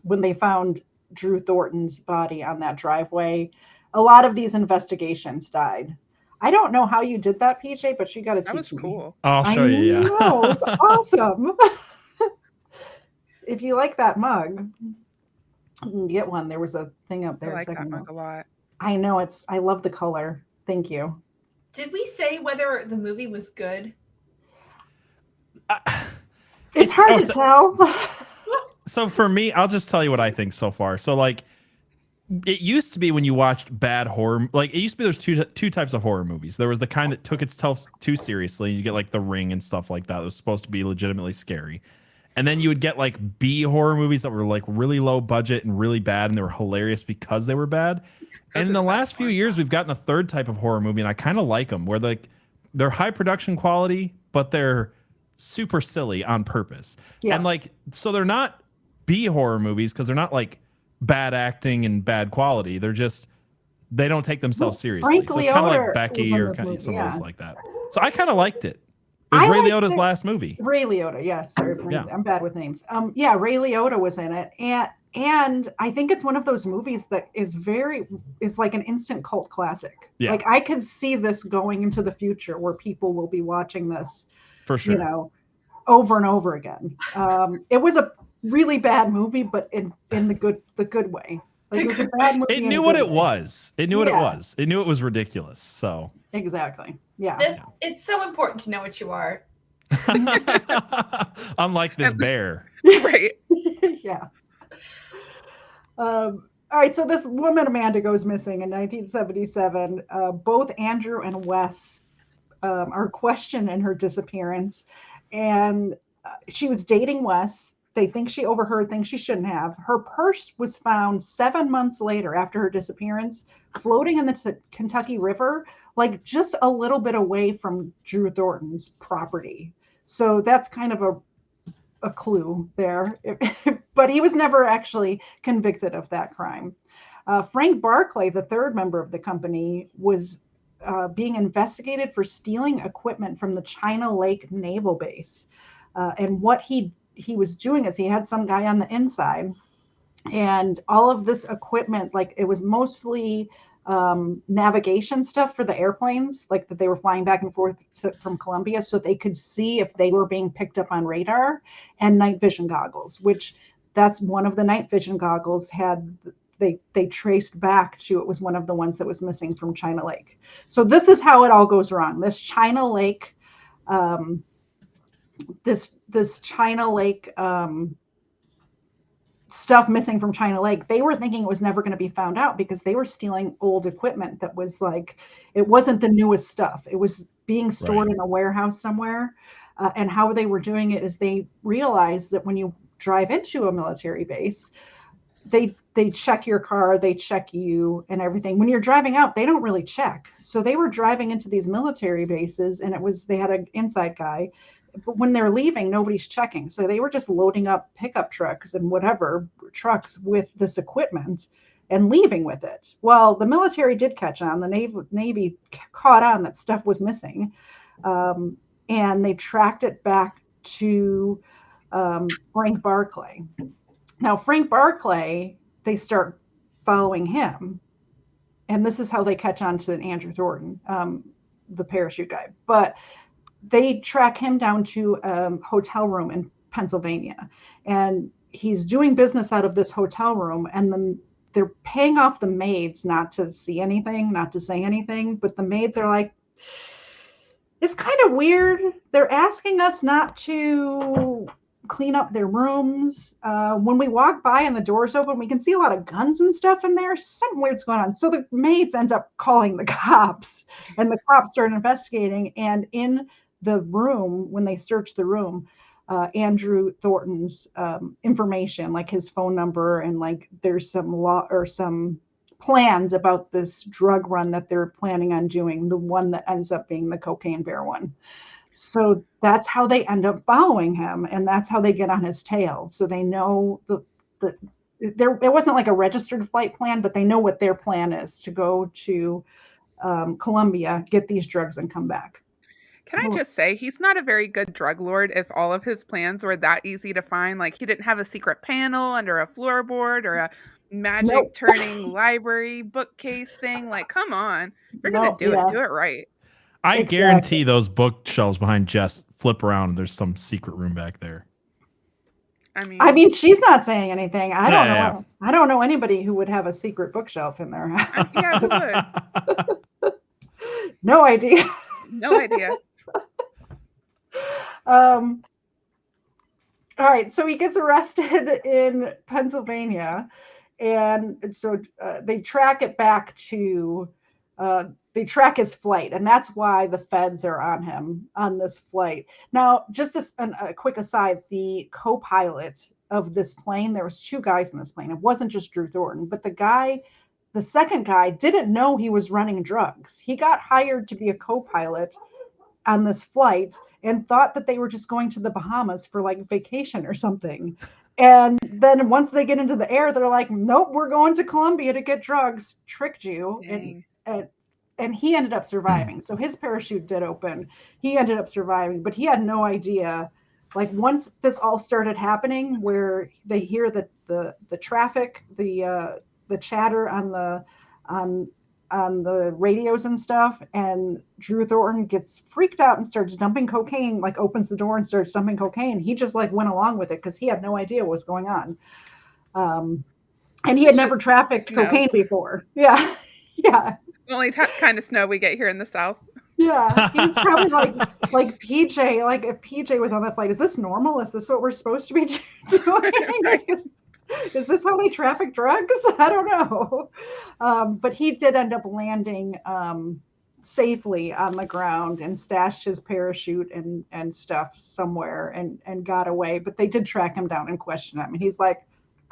when they found Drew Thornton's body on that driveway. A lot of these investigations died. I don't know how you did that, PJ, but you got to teach me. That was cool. I'll show you. Yeah, it was awesome. If you like that mug, you can get one. There was a thing up there. I like that mug a lot. I know I love the color. Thank you. Did we say whether the movie was good? It's hard to tell. So for me, I'll just tell you what I think so far. So it used to be when you watched bad horror, it used to be there's two types of horror movies. There was the kind that took itself too seriously. You get The Ring and stuff like that. It was supposed to be legitimately scary. And then you would get B horror movies that were really low budget and really bad, and they were hilarious because they were bad. And in the last few years, we've gotten a third type of horror movie, and I kind of like them, where they're high production quality, but they're super silly on purpose. Yeah. And so they're not B horror movies because they're not bad acting and bad quality. They're just, they don't take themselves seriously. So it's kind of like Becky or some of those like that. So I kind of liked it. It was Ray Liotta's last movie. Ray Liotta, yes. Sorry, yeah. I'm bad with names. Ray Liotta was in it. And I think it's one of those movies that is like an instant cult classic. Yeah. I could see this going into the future where people will be watching this for sure, over and over again. It was a really bad movie, but in the good way. It was a bad movie. It knew what it was. It knew what it was. It knew it was ridiculous. So exactly. Yeah. It's so important to know what you are. Unlike this bear. Right. Yeah. All right. So this woman, Amanda, goes missing in 1977. Both Andrew and Wes are questioned in her disappearance. And she was dating Wes. They think she overheard things she shouldn't have. Her purse was found 7 months later after her disappearance, floating in the Kentucky River, just a little bit away from Drew Thornton's property. So that's kind of a clue there. But he was never actually convicted of that crime. Frank Barclay, the third member of the company, was being investigated for stealing equipment from the China Lake Naval Base. And what he was doing is he had some guy on the inside, and all of this equipment, it was mostly navigation stuff for the airplanes, that they were flying back and forth from Colombia, so they could see if they were being picked up on radar, and night vision goggles, which that's one of the night vision goggles they traced back to, it was one of the ones that was missing from China Lake. So this is how it all goes wrong. This China Lake, this China Lake stuff missing from China Lake, they were thinking it was never going to be found out because they were stealing old equipment that was it wasn't the newest stuff. It was being stored in a warehouse somewhere. And how they were doing it is they realized that when you drive into a military base, they check your car, they check you and everything. When you're driving out, they don't really check. So they were driving into these military bases, and they had an inside guy. But when they're leaving, nobody's checking. So they were just loading up pickup trucks and whatever trucks with this equipment and leaving with it. Well, the military did catch on. The Navy caught on that stuff was missing. And they tracked it back to Frank Barclay. Now, Frank Barclay, they start following him. And this is how they catch on to Andrew Thornton, the parachute guy. But they track him down to a hotel room in Pennsylvania. And he's doing business out of this hotel room. And then they're paying off the maids not to see anything, not to say anything. But the maids are like, it's kind of weird. They're asking us not to clean up their rooms. When we walk by and the doors open, we can see a lot of guns and stuff in there. Something weird's going on. So the maids end up calling the cops, and the cops start investigating. And in the room, when they search the room, Andrew Thornton's information, like his phone number, and like there's some law or some plans about this drug run that they're planning on doing, the one that ends up being the Cocaine Bear one. So that's how they end up following him, and that's how they get on his tail. So they know it wasn't like a registered flight plan, but they know what their plan is, to go to Colombia, get these drugs, and come back. Can I just say, he's not a very good drug lord if all of his plans were that easy to find. Like, he didn't have a secret panel under a floorboard or a magic turning library bookcase thing. Like, come on. If you're going to do it right. I guarantee those bookshelves behind Jess flip around and there's some secret room back there. I mean, she's not saying anything. I don't know. I don't know anybody who would have a secret bookshelf in their house. Yeah, who would? No idea. No idea. All right, so he gets arrested in Pennsylvania, and so they track it back to they track his flight, and that's why the feds are on him on this flight. Now, just as a quick aside, the co-pilot of this plane, there was 2 guys in this plane. It wasn't just Drew Thornton, but the second guy didn't know he was running drugs. He got hired to be a co-pilot on this flight and thought that they were just going to the Bahamas for like vacation or something. And then once they get into the air, they're like, nope, we're going to Colombia to get drugs. Tricked you. And he ended up surviving. So his parachute did open. He ended up surviving, but he had no idea. Like, once this all started happening, where they hear the traffic, the chatter on the radios and stuff, and Drew Thornton gets freaked out and starts dumping cocaine, like opens the door and starts dumping cocaine. He just like went along with it because he had no idea what was going on. And he had never trafficked cocaine before. Yeah. Yeah. The only kind of snow we get here in the South. Yeah. He's probably like PJ, like if PJ was on that flight, is this normal? Is this what we're supposed to be doing? Right. Is this how they traffic drugs? I don't know. But he did end up landing safely on the ground and stashed his parachute and stuff somewhere and got away. But they did track him down and question him. And he's like,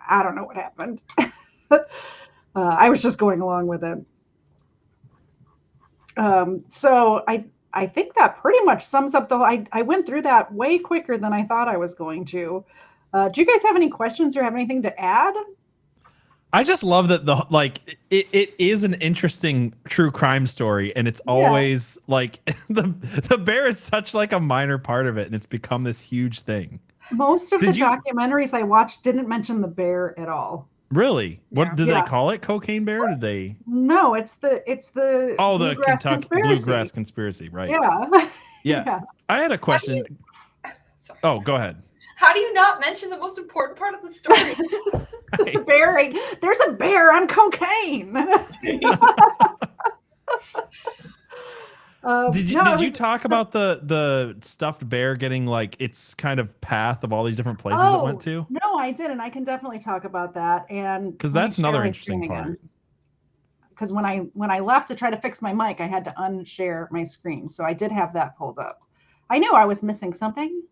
I don't know what happened. I was just going along with it. So I think that pretty much sums up I went through that way quicker than I thought I was going to. Do you guys have any questions or have anything to add? I just love that it is an interesting true crime story, and it's always like the bear is such like a minor part of it, and it's become this huge thing. Most of documentaries I watched didn't mention the bear at all. Really? What did they call it? Cocaine Bear? Did they? No, it's the the Kentucky Bluegrass Conspiracy, right? Yeah. I had a question. Sorry. Oh, go ahead. How do you not mention the most important part of the story? The bear. There's a bear on cocaine. Did you talk about the stuffed bear getting like its kind of path of all these different places it went to? No, I didn't. I can definitely talk about that, and because that's another interesting part. Because when I left to try to fix my mic, I had to unshare my screen, so I did have that pulled up. I knew I was missing something.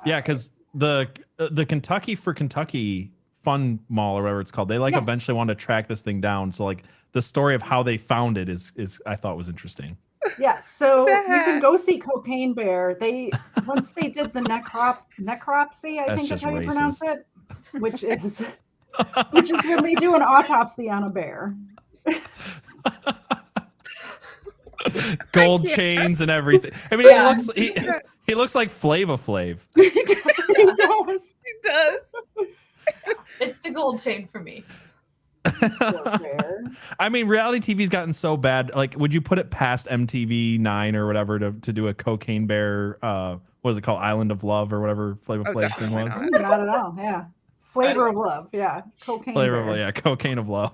Yeah, because the the Kentucky for Kentucky Fun Mall or whatever it's called. They like eventually want to track this thing down. So like the story of how they found it is I thought was interesting. Yeah, so you can go see Cocaine Bear. Once they did the necropsy, I think that's how you pronounce it, which is when they do an autopsy on a bear. Gold chains and everything. I mean, he looks like Flava Flav. He does. He does. It's the gold chain for me. I mean, reality TV's gotten so bad. Like, would you put it past MTV9 or whatever to do a Cocaine Bear? What is it called? Island of Love or whatever Flava Flav's thing was? Not at all. Yeah, Flavor of Love. Yeah, Cocaine. Flavor of Love. Yeah, Cocaine of Love.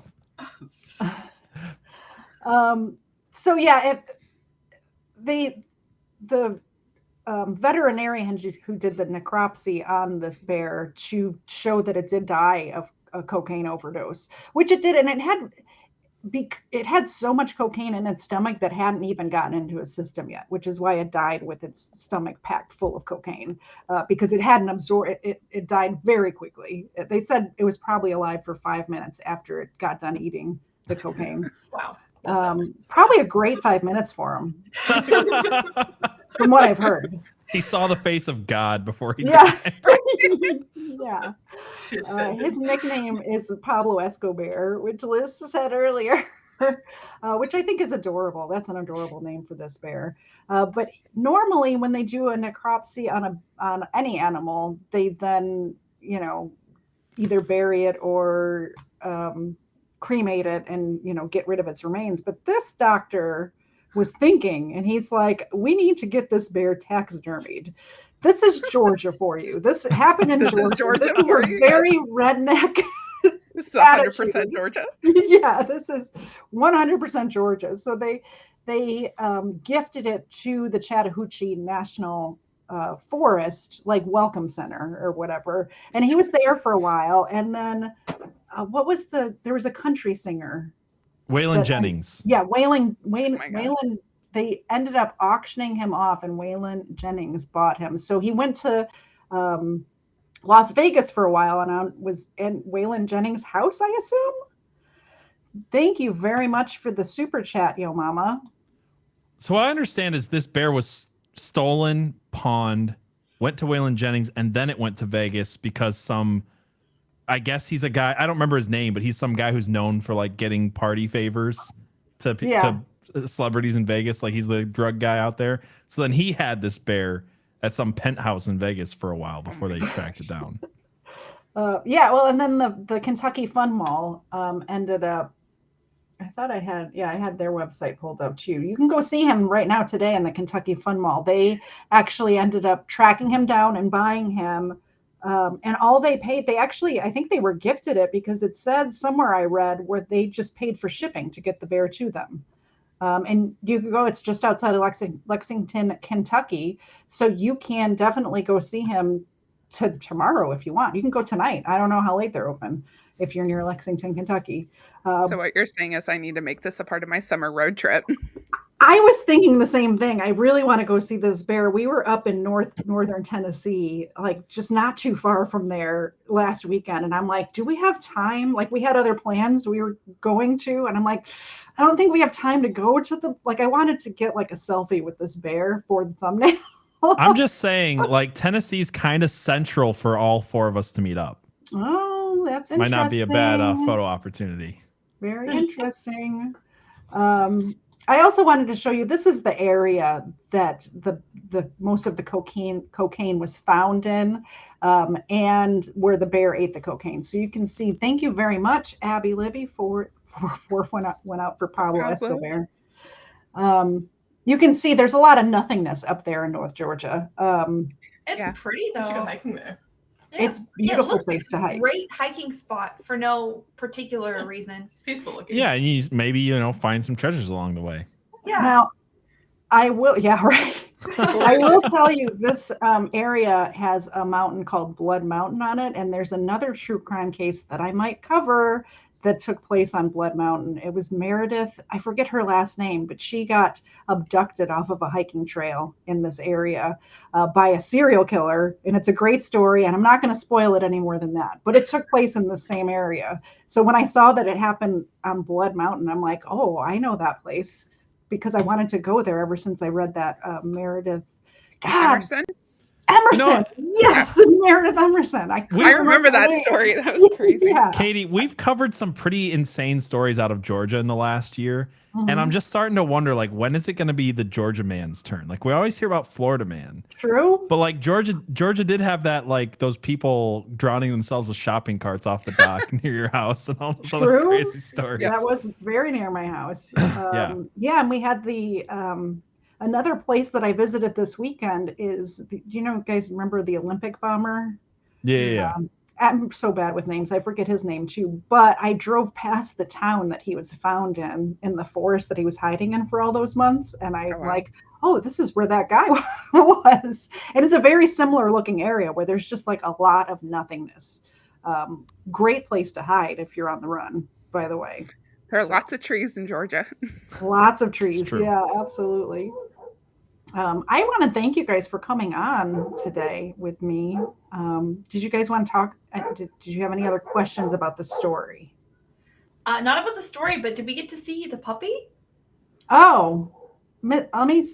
So yeah, the veterinarian who did the necropsy on this bear to show that it did die of a cocaine overdose, which it did, and it had so much cocaine in its stomach that hadn't even gotten into its system yet, which is why it died with its stomach packed full of cocaine, because it hadn't absorbed it. It died very quickly. They said it was probably alive for 5 minutes after it got done eating the cocaine. Wow. Probably a great 5 minutes for him, from what I've heard. He saw the face of God before he died. Yeah. His nickname is Pablo Escobar, which Liz said earlier, which I think is adorable. That's an adorable name for this bear. But normally when they do a necropsy on any animal, they then, either bury it or cremate it and, get rid of its remains. But this doctor was thinking, and he's like, we need to get this bear taxidermied. This is Georgia for you. This happened in Georgia. This is a very redneck. This is 100% Georgia. Yeah, this is 100% Georgia. So they gifted it to the Chattahoochee National Forest, like welcome center or whatever. And he was there for a while. And then there was a country singer. Waylon Jennings. Yeah, Waylon. They ended up auctioning him off, and Waylon Jennings bought him. So he went to Las Vegas for a while, and was in Waylon Jennings' house, I assume. Thank you very much for the super chat, Yo Mama. So what I understand is this bear was stolen, pawned, went to Waylon Jennings, and then it went to Vegas because I guess he's a guy, I don't remember his name, but he's some guy who's known for like getting party favors to celebrities in Vegas. Like he's the drug guy out there. So then he had this bear at some penthouse in Vegas for a while before they tracked it down. And then the Kentucky Fun Mall ended up, I had their website pulled up too. You can go see him right now today in the Kentucky Fun Mall. They actually ended up tracking him down and buying him. And all they paid, I think they were gifted it because it said somewhere I read where they just paid for shipping to get the bear to them. And you can go, it's just outside of Lexington, Kentucky. So you can definitely go see him tomorrow if you want. You can go tonight. I don't know how late they're open if you're near Lexington, Kentucky. So what you're saying is I need to make this a part of my summer road trip. I was thinking the same thing. I really want to go see this bear. We were up in northern Tennessee, like just not too far from there last weekend. And I'm like, do we have time? Like we had other plans we were going to. And I'm like, I don't think we have time to go to I wanted to get like a selfie with this bear for the thumbnail. I'm just saying, like Tennessee's kind of central for all four of us to meet up. Oh, that's interesting. Might not be a bad photo opportunity. Very interesting. I also wanted to show you, this is the area that the most of the cocaine was found in, and where the bear ate the cocaine. So you can see, thank you very much, Abby Libby, for went out for Pablo Escobar. You can see there's a lot of nothingness up there in North Georgia. It's pretty though. You should go hiking there. Yeah. It's a beautiful place to hike. Great hiking spot for no particular reason. It's peaceful looking. Yeah, and you maybe find some treasures along the way. Yeah. Now, I will. Yeah, right. I will tell you, this area has a mountain called Blood Mountain on it, and there's another true crime case that I might cover that took place on Blood Mountain. It was Meredith. I forget her last name, but she got abducted off of a hiking trail in this area by a serial killer. And it's a great story. And I'm not going to spoil it any more than that, but it took place in the same area. So when I saw that it happened on Blood Mountain, I'm like, oh, I know that place, because I wanted to go there ever since I read that Meredith. God, Emerson? Emerson, yes, Meredith Emerson. I remember that story. That was crazy. Yeah. Katie, we've covered some pretty insane stories out of Georgia in the last year, and I'm just starting to wonder, like, when is it going to be the Georgia man's turn? Like, we always hear about Florida man. True. But like Georgia did have that, like, those people drowning themselves with shopping carts off the dock near your house and all those other crazy stories. That was very near my house. Yeah, and we had the another place that I visited this weekend is, do you know, guys remember the Olympic bomber? Yeah. I'm so bad with names. I forget his name too, but I drove past the town that he was found in the forest that he was hiding in for all those months. And I'm like, oh, this is where that guy was. And it's a very similar looking area where there's just like a lot of nothingness. Great place to hide if you're on the run, by the way. There are lots of trees in Georgia. Lots of trees. Yeah, absolutely. I want to thank you guys for coming on today with me. Did you guys want to talk? Did you have any other questions about the story? Not about the story, but did we get to see the puppy? Oh, let me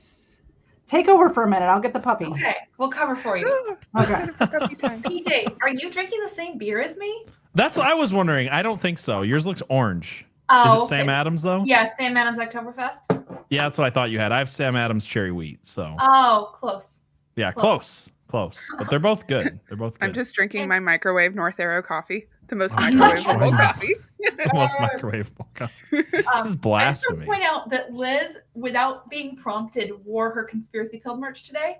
take over for a minute. I'll get the puppy. Okay, we'll cover for you. Okay. PJ, are you drinking the same beer as me? That's what I was wondering. I don't think so. Yours looks orange. Oh, is it Sam Adams though? Yeah, Sam Adams Oktoberfest. Yeah, that's what I thought you had. I have Sam Adams cherry wheat. So. Oh, close. Yeah, close. But they're both good. They're both good. I'm just drinking my microwave North Arrow coffee, the most microwavable coffee. The most microwavable coffee. This is blasphemy. I just want to point out that Liz, without being prompted, wore her conspiracy pill merch today.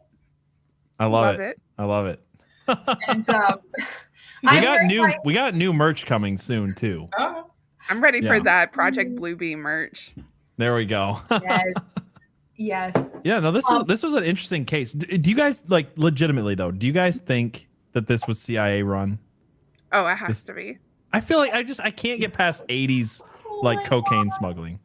I love it. I love it. And we got new merch coming soon too. Oh. I'm ready for that Project Bluebeam merch. There we go. Yes. Yeah, no, this was an interesting case. Do you guys, like, legitimately though, do you guys think that this was CIA run? Oh, it has to be. I feel like I can't get past 80s like cocaine smuggling.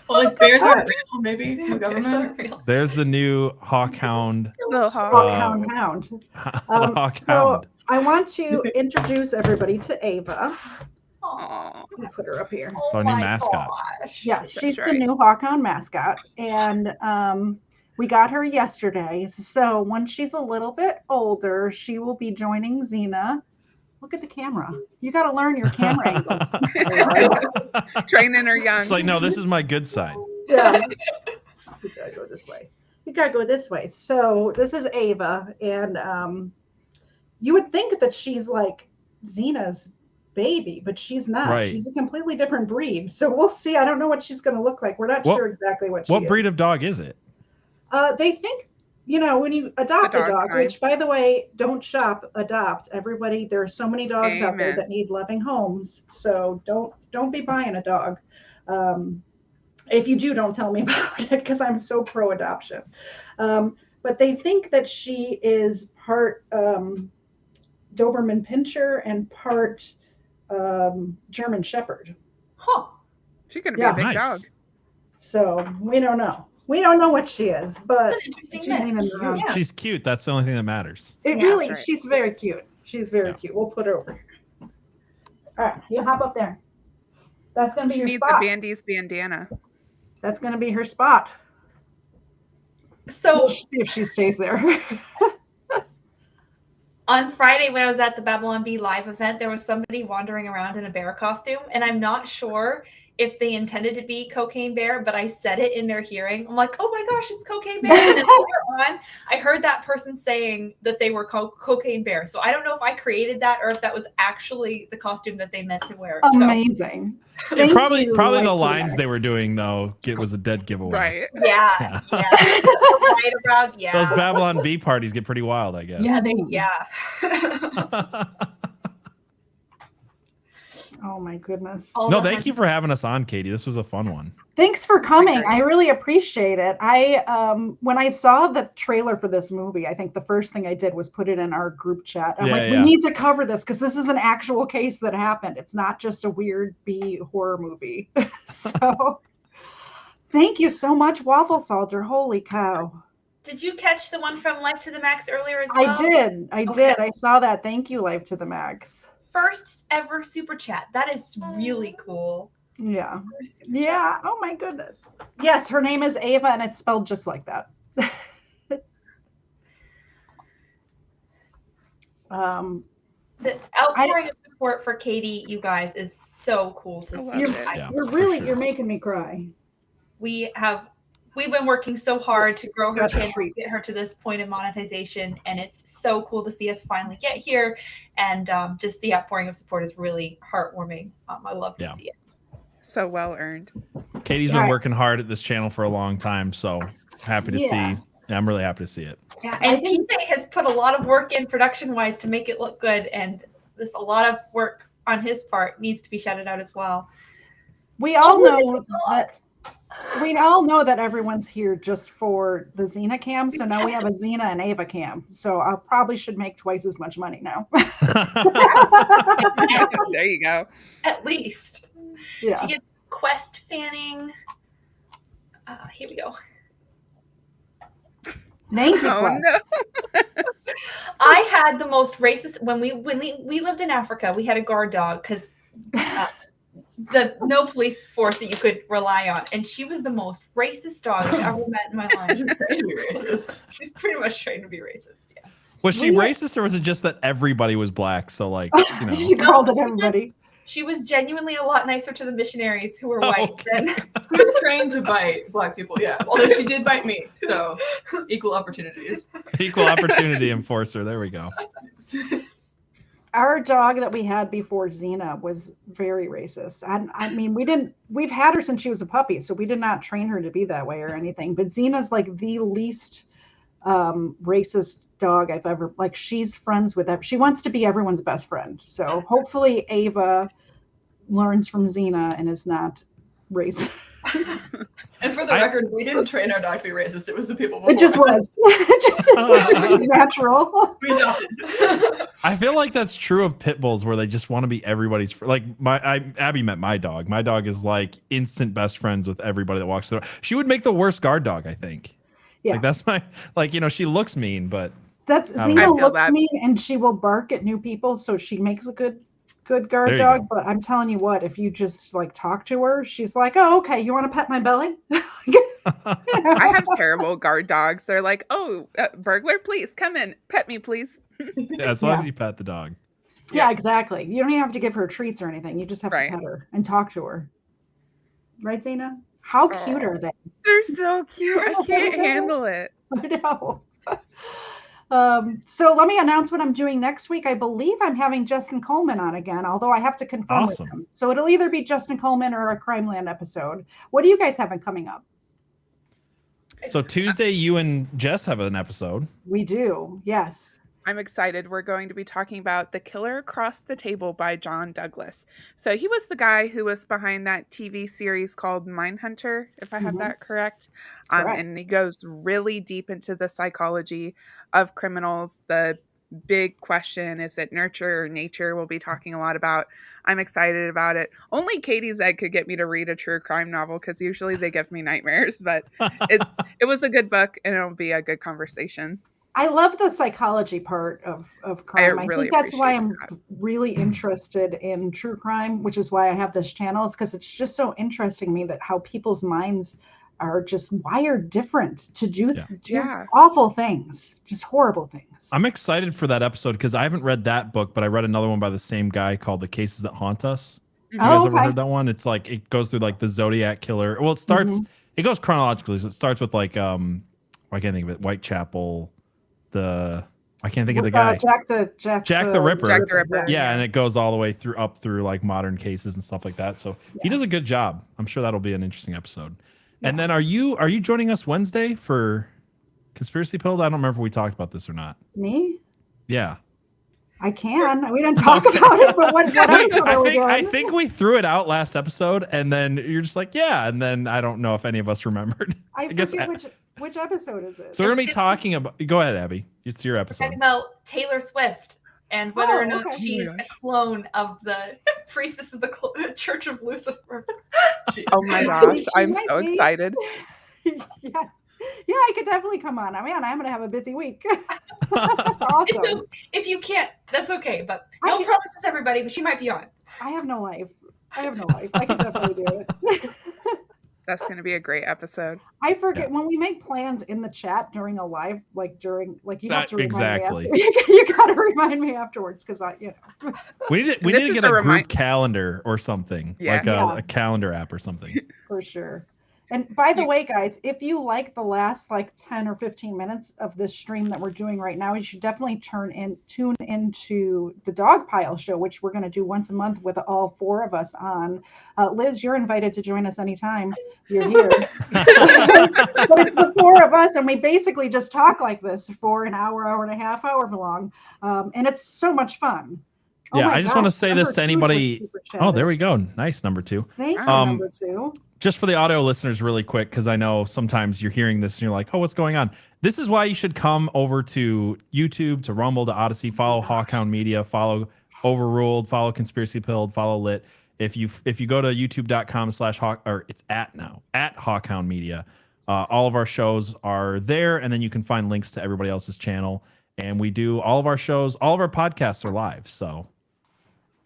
Well, like bears aren't real, maybe. The government. There's the new Hawkhound. Hawkhound. Hawkhound. I want to introduce everybody to Ava. Aww. I'll put her up here. It's our new mascot. Yeah, she's the new Hawkhound mascot. And we got her yesterday. So when she's a little bit older, she will be joining Xena. Look at the camera. You got to learn your camera angles. Training her young. It's like, no, this is my good side. Yeah. You got to go this way. You got to go this way. So this is Ava. And you would think that she's like Xena's baby, but she's not. Right. She's a completely different breed. So we'll see. I don't know what she's going to look like. We're not sure exactly what she is. What breed of dog is it? They think, when you adopt a dog, which, by the way, don't shop, adopt. Everybody, there are so many dogs out there that need loving homes. So don't be buying a dog. If you do, don't tell me about it, because I'm so pro adoption. But they think that she is part Doberman Pinscher and part German Shepherd. Huh. She's gonna be a big dog. So we don't know. We don't know what she is, but that's an interesting mix. She's cute. That's the only thing that matters. She's very cute. She's very cute. We'll put her over here. All right, you hop up there. That's gonna be your spot. She needs a Bandy's bandana. That's gonna be her spot. So we'll see if she stays there. On Friday, when I was at the Babylon Bee live event, there was somebody wandering around in a bear costume, and I'm not sure if they intended to be Cocaine Bear, but I said it in their hearing. I'm like, oh my gosh, it's Cocaine Bear. And then later on, I heard that person saying that they were Cocaine Bear. So I don't know if I created that or if that was actually the costume that they meant to wear. Amazing. So. Probably the lines they were doing, though, was a dead giveaway. Right. Yeah. Right around, Those Babylon Bee parties get pretty wild, I guess. Yeah. Oh my goodness. No, thank you for having us on, Katie. This was a fun one. Thanks for coming. I really appreciate it. When I saw the trailer for this movie, I think the first thing I did was put it in our group chat. I'm we need to cover this because this is an actual case that happened. It's not just a weird B horror movie. So thank you so much, Waffle Soldier. Holy cow. Did you catch the one from Life to the Max earlier as well? I did. I saw that. Thank you, Life to the Max. First ever super chat. That is really cool. Yeah. Yeah. Oh my goodness. Yes, her name is Ava and it's spelled just like that. The outpouring of support for Katie, you guys, is so cool to see. You're making me cry. We've been working so hard to grow her channel, get her to this point of monetization, and it's so cool to see us finally get here. And just the outpouring of support is really heartwarming. I love to see it. So well earned. Katie's been working hard at this channel for a long time, so happy to see. Yeah, I'm really happy to see it. Yeah, and Pete has put a lot of work in production-wise to make it look good, and a lot of work on his part needs to be shouted out as well. We all know that everyone's here just for the Xena cam, so now we have a Xena and Ava cam. So I probably should make twice as much money now. There you go. At least. Yeah. To get Quest fanning. Here we go. Thank you, Quest. No. I had the most racist when we lived in Africa. We had a guard dog because no police force that you could rely on, and she was the most racist dog I've ever met in my life. She's trained to be racist. She's pretty much trained to be racist. Yeah. Was she racist, or was it just that everybody was black? So like, she called it everybody. She was genuinely a lot nicer to the missionaries who were white than she was trained to bite black people. Yeah, although she did bite me, so equal opportunities. Equal opportunity enforcer. There we go. Our dog that we had before Xena was very racist. I mean, we've had her since she was a puppy, so we did not train her to be that way or anything. But Xena's like the least racist dog I've ever, she's friends with she wants to be everyone's best friend. So hopefully Ava learns from Xena and is not racist. And for the record, we didn't train our dog to be racist. It was the people before. It just was. It was natural. We adopted. I feel like that's true of pit bulls, where they just want to be everybody's Abby met my dog. My dog is like instant best friends with everybody that walks through. She would make the worst guard dog, I think. Yeah. Like that's my she looks mean, but Xena looks mean and she will bark at new people, so she makes a good guard dog. But I'm telling you what, if you just talk to her, she's like, oh, okay, you want to pet my belly? I have terrible guard dogs. They're like, oh, burglar, please come in, pet me, please. Yeah, as long as you pet the dog. Yeah, exactly. You don't even have to give her treats or anything. You just have to pet her and talk to her. Right, Xena? How cute are they? They're so cute. I can't handle it. I know. So let me announce what I'm doing next week. I believe I'm having Justin Coleman on again, although I have to confirm with him. So it'll either be Justin Coleman or a Crime Land episode. What do you guys have coming up? So Tuesday, you and Jess have an episode. We do, yes. I'm excited. We're going to be talking about The Killer Across the Table by John Douglas. So he was the guy who was behind that TV series called Mindhunter, if I have that correct. And he goes really deep into the psychology of criminals. The big question, is it nurture or nature? We'll be talking a lot about. I'm excited about it. Only Katie's Egg could get me to read a true crime novel, because usually they give me nightmares. But it was a good book, and it'll be a good conversation. I love the psychology part of crime. I think that's why I'm really interested in true crime, which is why I have this channel, is because it's just so interesting to me that how people's minds are just wired different to do awful things, just horrible things. I'm excited for that episode because I haven't read that book, but I read another one by the same guy called The Cases That Haunt Us. You guys ever heard that one? It's it goes through the Zodiac Killer. Well, it starts, it goes chronologically. So it starts with I can't think of it, Whitechapel. I can't think of the guy. Jack the Ripper. Jack the Ripper. Yeah, and it goes all the way up through modern cases and stuff like that. So he does a good job. I'm sure that'll be an interesting episode. Yeah. And then are you joining us Wednesday for Conspiracy Pilled? I don't remember if we talked about this or not. Me? Yeah. I can. We didn't talk about it, but what episode are we doing? I think we threw it out last episode, and then you're just like, yeah, and then I don't know if any of us remembered. I forget which episode is it? So we're gonna be talking about. Go ahead, Abby. It's your episode. Talking about Taylor Swift and whether or not she's a clone of the priestess of the Church of Lucifer. Oh my gosh, I'm so excited. Yeah, I could definitely come on. I mean, I'm gonna have a busy week. Awesome. If you can't, that's okay. But no promises, everybody. But she might be on. I have no life. I can definitely do it. That's going to be a great episode. I forget when we make plans in the chat during a live, you have to remind me. You got to remind me afterwards because we need to get a group calendar or something, like a calendar app or something. For sure. And by the way, guys, if you like the last 10 or 15 minutes of this stream that we're doing right now, you should definitely tune into the Dog Pile Show, which we're going to do once a month with all 4 of us on. Liz, you're invited to join us anytime you're here. But it's the 4 of us, and we basically just talk like this for an hour and a half, however long. And it's so much fun. Yeah, I just want to say this to anybody. Oh, there we go. Nice, number 2. Thank you, number 2. Just for the audio listeners really quick, because I know sometimes you're hearing this and you're like, oh, what's going on? This is why you should come over to YouTube, to Rumble, to Odyssey, follow Hawkhound Media, follow Overruled, follow Conspiracy Pilled, follow Lit. If you go to youtube.com/hawk, or it's at Hawkhound Media, all of our shows are there, and then you can find links to everybody else's channel. And we do all of our shows, all of our podcasts are live. So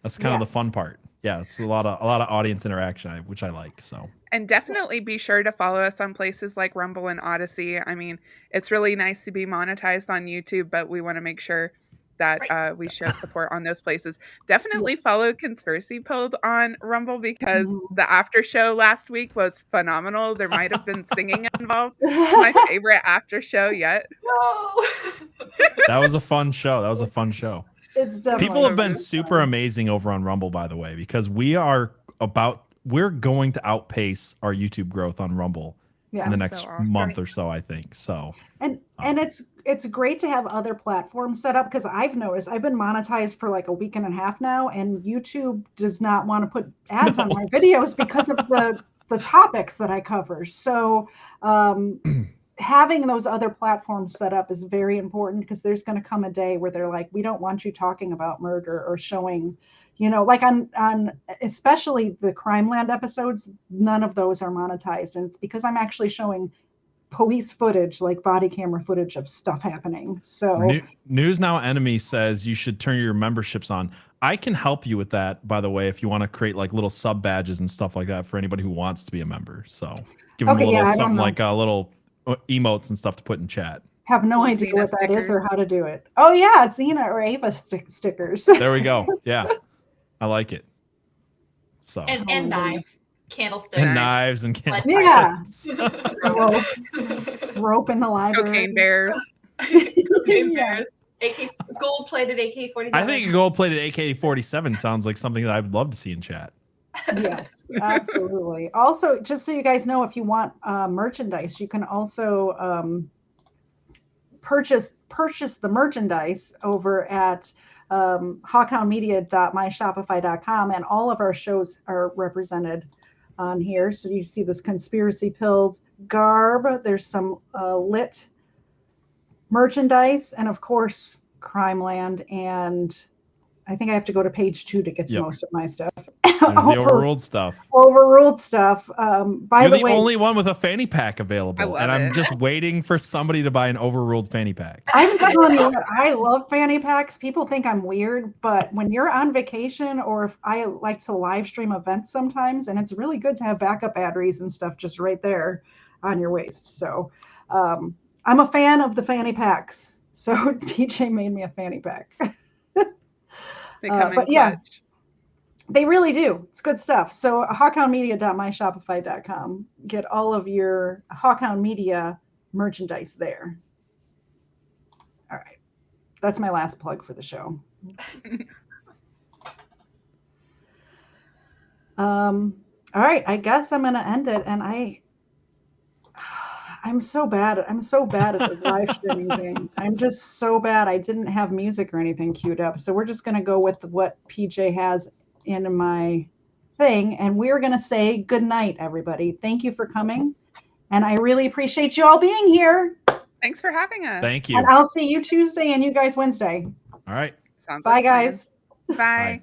that's kind of the fun part. Yeah, it's a lot of audience interaction, which I like. So, and definitely be sure to follow us on places like Rumble and Odyssey. I mean, it's really nice to be monetized on YouTube, but we want to make sure that we show support on those places. Definitely follow Conspiracy Pilled on Rumble because the after show last week was phenomenal. There might have been singing involved. It's my favorite after show yet. No. That was a fun show. It's definitely people have been super amazing over on Rumble, by the way, because we're going to outpace our YouTube growth on Rumble in the next month or so, I think. So and it's great to have other platforms set up because I've noticed I've been monetized for a week and a half now, and YouTube does not want to put ads on my videos because of the topics that I cover. So having those other platforms set up is very important because there's going to come a day where they're like, we don't want you talking about murder or showing, on especially the Crime Land episodes, none of those are monetized. And it's because I'm actually showing police footage, like body camera footage of stuff happening. So News Now Enemy says you should turn your memberships on. I can help you with that, by the way, if you want to create little sub badges and stuff like that for anybody who wants to be a member. So give them a little something like a little emotes and stuff to put in chat. Have no idea what that is or how to do it. Oh yeah, it's Xena or Ava stickers. There we go. Yeah, I like it. So and knives, candlesticks, and knives and candlesticks. Rope in the library. Cocaine bears. Cocaine bears. Gold-plated AK-47. I think a gold-plated AK-47 sounds like something that I would love to see in chat. Yes, absolutely. Also, just so you guys know, if you want merchandise, you can also purchase the merchandise over at hawkhoundmedia.myshopify.com, and all of our shows are represented on here. So you see this Conspiracy Pilled garb. There's some Lit merchandise, and of course, Crime Land, and I think I have to go to page 2 to get to most of my stuff. There's the Overruled stuff. Overruled stuff. By the way, only one with a fanny pack available, and I'm just waiting for somebody to buy an Overruled fanny pack. I'm telling you what, I love fanny packs. People think I'm weird, but when you're on vacation, or if I like to live stream events sometimes, and it's really good to have backup batteries and stuff just right there on your waist. So I'm a fan of the fanny packs. So PJ made me a fanny pack. They come in clutch. Yeah, they really do. It's good stuff. So hawkhoundmedia.myshopify.com. Get all of your Hawkhound Media merchandise there. All right. That's my last plug for the show. All right. I guess I'm going to end it. And I I'm so bad. I'm so bad at this live streaming thing. I'm just so bad. I didn't have music or anything queued up. So we're just going to go with what PJ has in my thing. And we're going to say good night, everybody. Thank you for coming. And I really appreciate you all being here. Thanks for having us. Thank you. And I'll see you Tuesday and you guys Wednesday. All right. Sounds Bye, like a plan. guys. Bye. Bye.